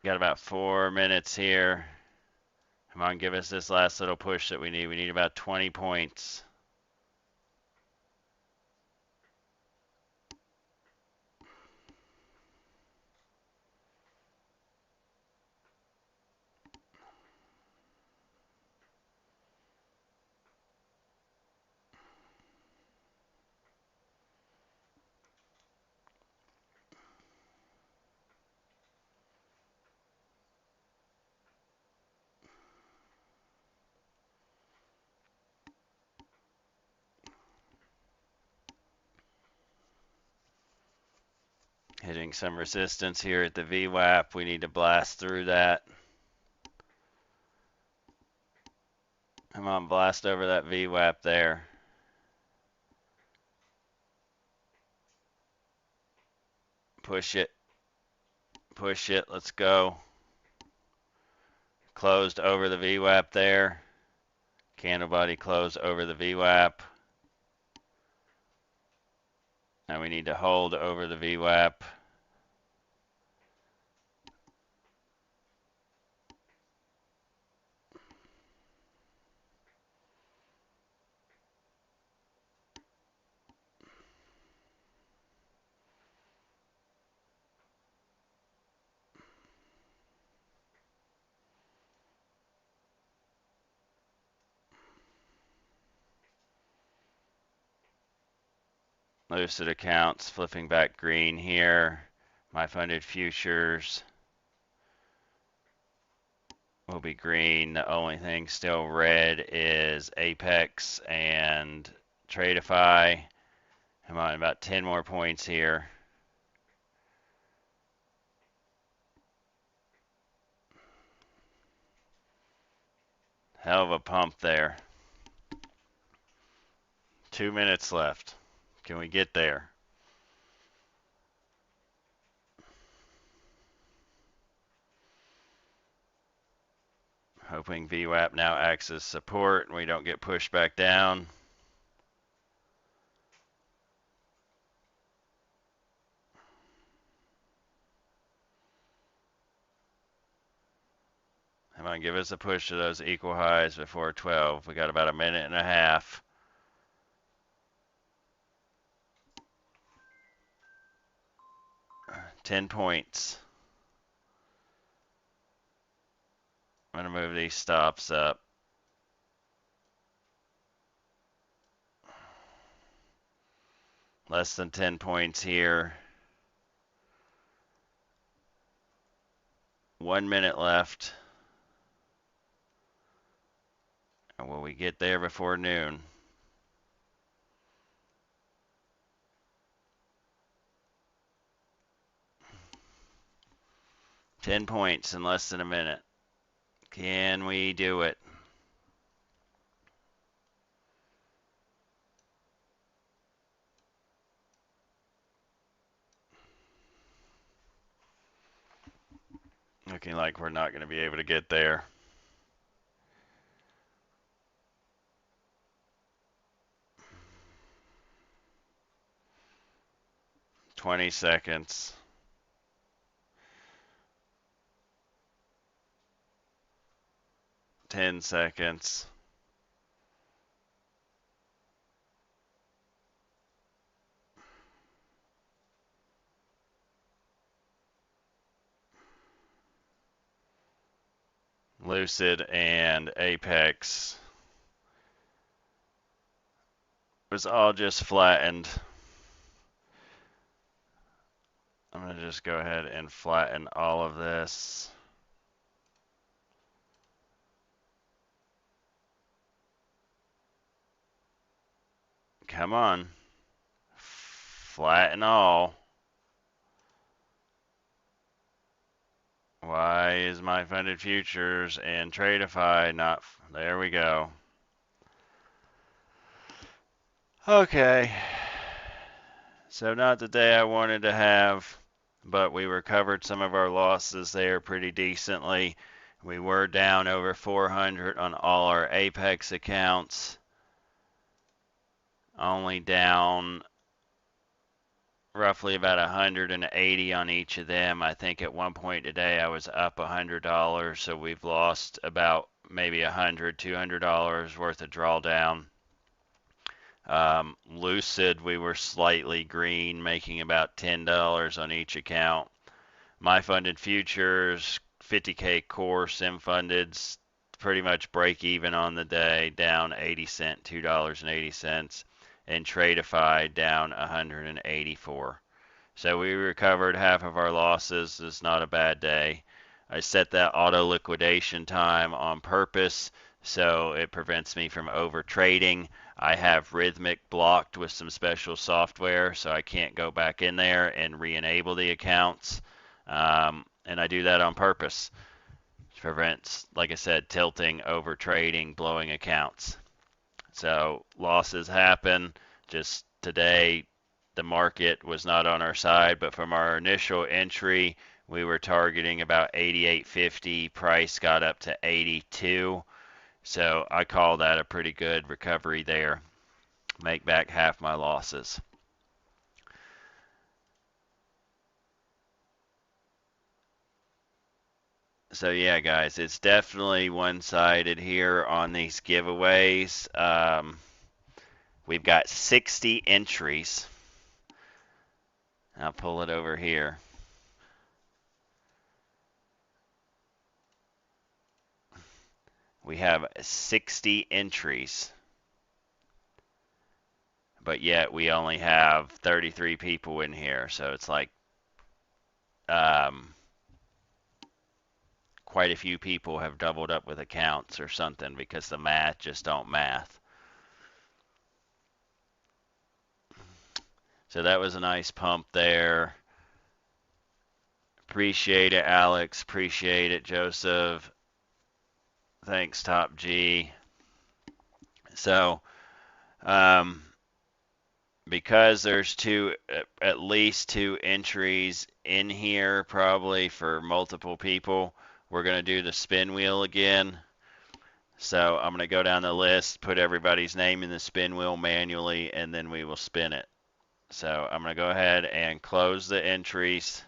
Got about 4 minutes here. Come on, give us this last little push that we need. We need about 20 points. hitting some resistance here at the VWAP. We need to blast through that. Come on, blast over that VWAP there. Push it. Push it. Let's go. Closed over the VWAP there. Candle body closed over the VWAP. Now we need to hold over the VWAP. Lucid accounts flipping back green here. My funded futures will be green. The only thing still red is Apex and Tradeify. I'm on about 10 more points here. Hell of a pump there. 2 minutes left. Can we get there? Hoping VWAP now acts as support and we don't get pushed back down. Come on, give us a push to those equal highs before 12. We got about a minute and a half. $10 points. I'm going to move these stops up. Less than 10 points here. 1 minute left. And will we get there before noon? $10 points in less than a minute. Can we do it? Looking like we're not going to be able to get there. "20 seconds. "10 seconds. Lucid and Apex was all just flattened. I'm going to just go ahead and flatten all of this. Come on. Flatten all. Why is my funded futures and Tradeify not? There we go. Okay. So not the day I wanted to have, but we recovered some of our losses there pretty decently. We were down over 400 on all our Apex accounts. Only down roughly about 180 on each of them. I think at one point today I was up $100, so we've lost about maybe $100, $200 worth of drawdown. Lucid, we were slightly green, making about $10 on each account. My funded futures, 50K core sim funded, pretty much break even on the day, down 80 cents, $2.80, and Tradeify down 184. So we recovered half of our losses. It's not a bad day. I set that auto liquidation time on purpose so it prevents me from over trading. I have Rhythmic blocked with some special software, so I can't go back in there and re-enable the accounts. And I do that on purpose. It prevents, like I said, tilting, over trading, blowing accounts. So losses happen. Just today, the market was not on our side, but from our initial entry, we were targeting about 88.50. Price got up to 82. So I call that a pretty good recovery there. Make back half my losses. So yeah, guys, it's definitely one-sided here on these giveaways. We've got 60 entries. I'll pull it over here. We have 60 entries, but yet we only have 33 people in here. So it's like quite a few people have doubled up with accounts or something because the math just don't math. So that was a nice pump there. Appreciate it, Alex. Appreciate it, Joseph. Thanks, Top G. So, because there's at least two entries in here, probably for multiple people, we're going to do the spin wheel again. So I'm going to go down the list, put everybody's name in the spin wheel manually, and then we will spin it. So I'm going to go ahead and close the entries.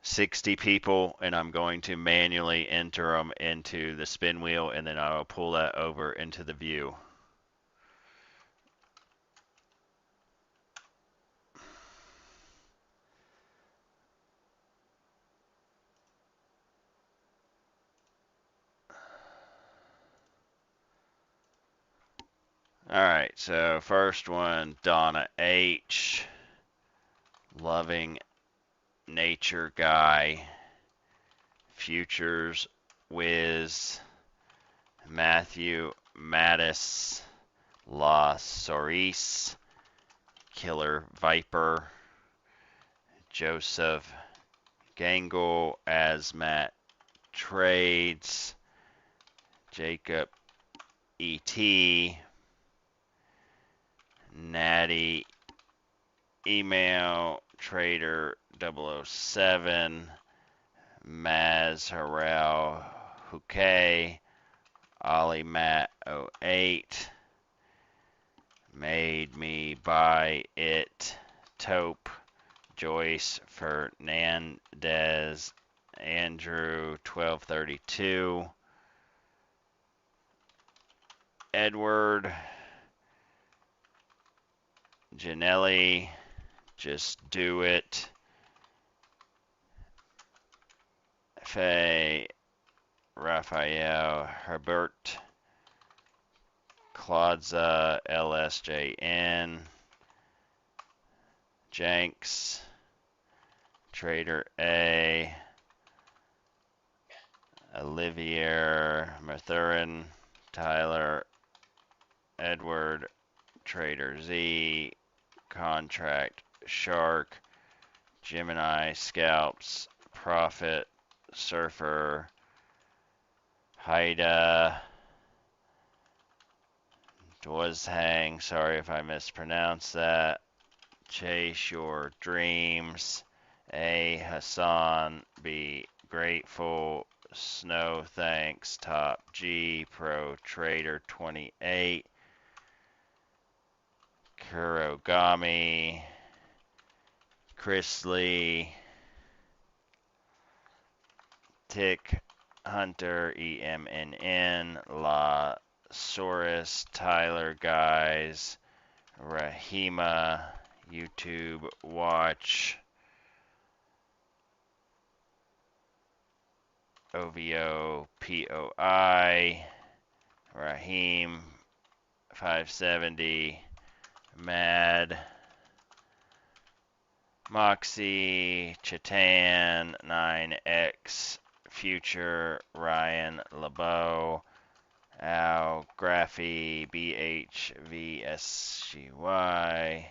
60 people, and I'm going to manually enter them into the spin wheel, and then I will pull that over into the view. All right, so first one, Donna H. Loving Nature Guy. Futures Wiz. Matthew Mattis. La Soris. Killer Viper. Joseph Gangle as Matt Trades. Jacob E.T. Natty Email Trader 007. Maz Harrell Houquet. Ollie Matt 08. Made Me Buy It. Taupe. Joyce Fernandez. Andrew 1232. Edward Janelli, Just Do It. Faye Raphael Herbert. Claudza LSJN. Jenks. Trader A. Olivier Mathurin. Tyler Edward. Trader Z. Contract Shark. Gemini Scalps. Profit. Surfer. Haida. Dwazhang, sorry if I mispronounced that. Chase Your Dreams. A. Hassan. B. Grateful. Snow Thanks. Top G. Pro Trader 28. Kurogami. Chris Lee. Tick Hunter. EMNN. La Saurus. Tyler Guys. Rahima. YouTube Watch. OVO POI. Raheem 570. Mad. Moxie. Chatan 9X. Future. Ryan LeBeau. Graphy BHVSGY.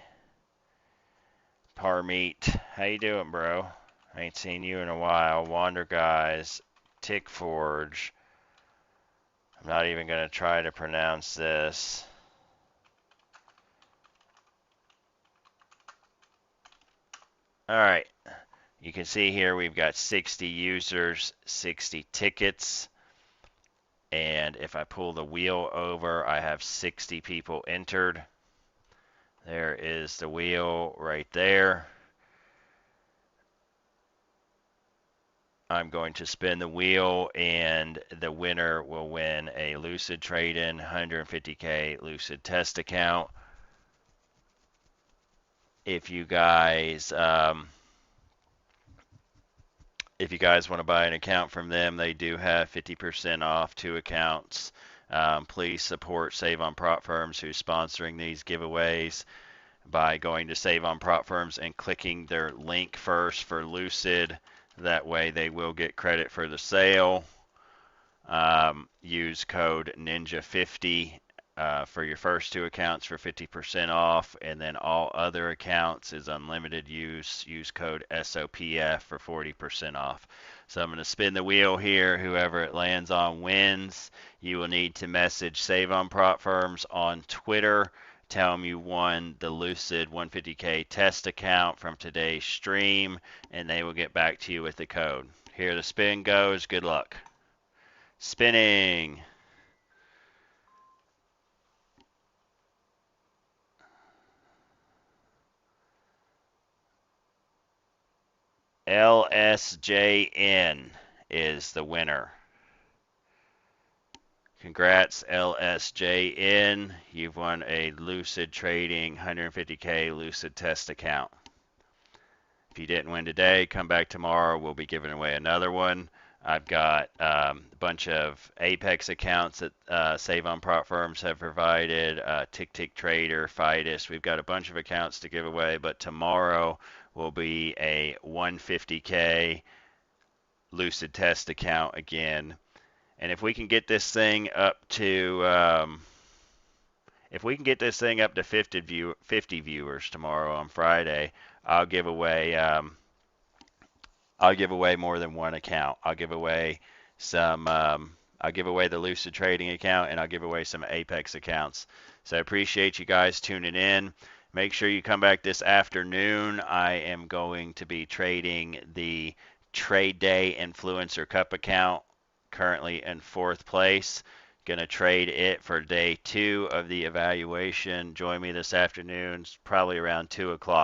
Parmeet, how you doing, bro? I ain't seen you in a while. Wander Guys, Tick Forge. I'm not even gonna try to pronounce this. All right, you can see here we've got 60 users, 60 tickets, and if I pull the wheel over, I have 60 people entered. There is the wheel right there. I'm going to spin the wheel, and the winner will win a Lucid trade-in 150K Lucid test account. If you guys want to buy an account from them, they do have 50% off 2 accounts. Please support Save on Prop Firms, who's sponsoring these giveaways, by going to Save on Prop Firms and clicking their link first for Lucid. That way they will get credit for the sale. Use code NINJA50 for your first 2 accounts for 50% off, and then all other accounts is unlimited use. Use code SOPF for 40% off. So I'm going to spin the wheel here. Whoever it lands on wins. You will need to message Save on Prop Firms on Twitter. Tell them you won the Lucid 150K test account from today's stream, and they will get back to you with the code. Here the spin goes. Good luck. Spinning. LSJN is the winner. Congrats, LSJN. You've won a Lucid Trading 150K Lucid test account. If you didn't win today, come back tomorrow. We'll be giving away another one. I've got a bunch of Apex accounts that Save on Prop Firms have provided, Tick Trader, Fidus. We've got a bunch of accounts to give away, but tomorrow will be a 150K Lucid test account again. And if we can get this thing up to 50 viewers tomorrow on Friday, I'll give away more than one account. I'll give away the Lucid Trading account, and I'll give away some Apex accounts. So I appreciate you guys tuning in. Make sure you come back this afternoon. I am going to be trading the Trade Day Influencer Cup account, currently in 4th place. Gonna trade it for day 2 of the evaluation. Join me this afternoon, probably around 2 o'clock.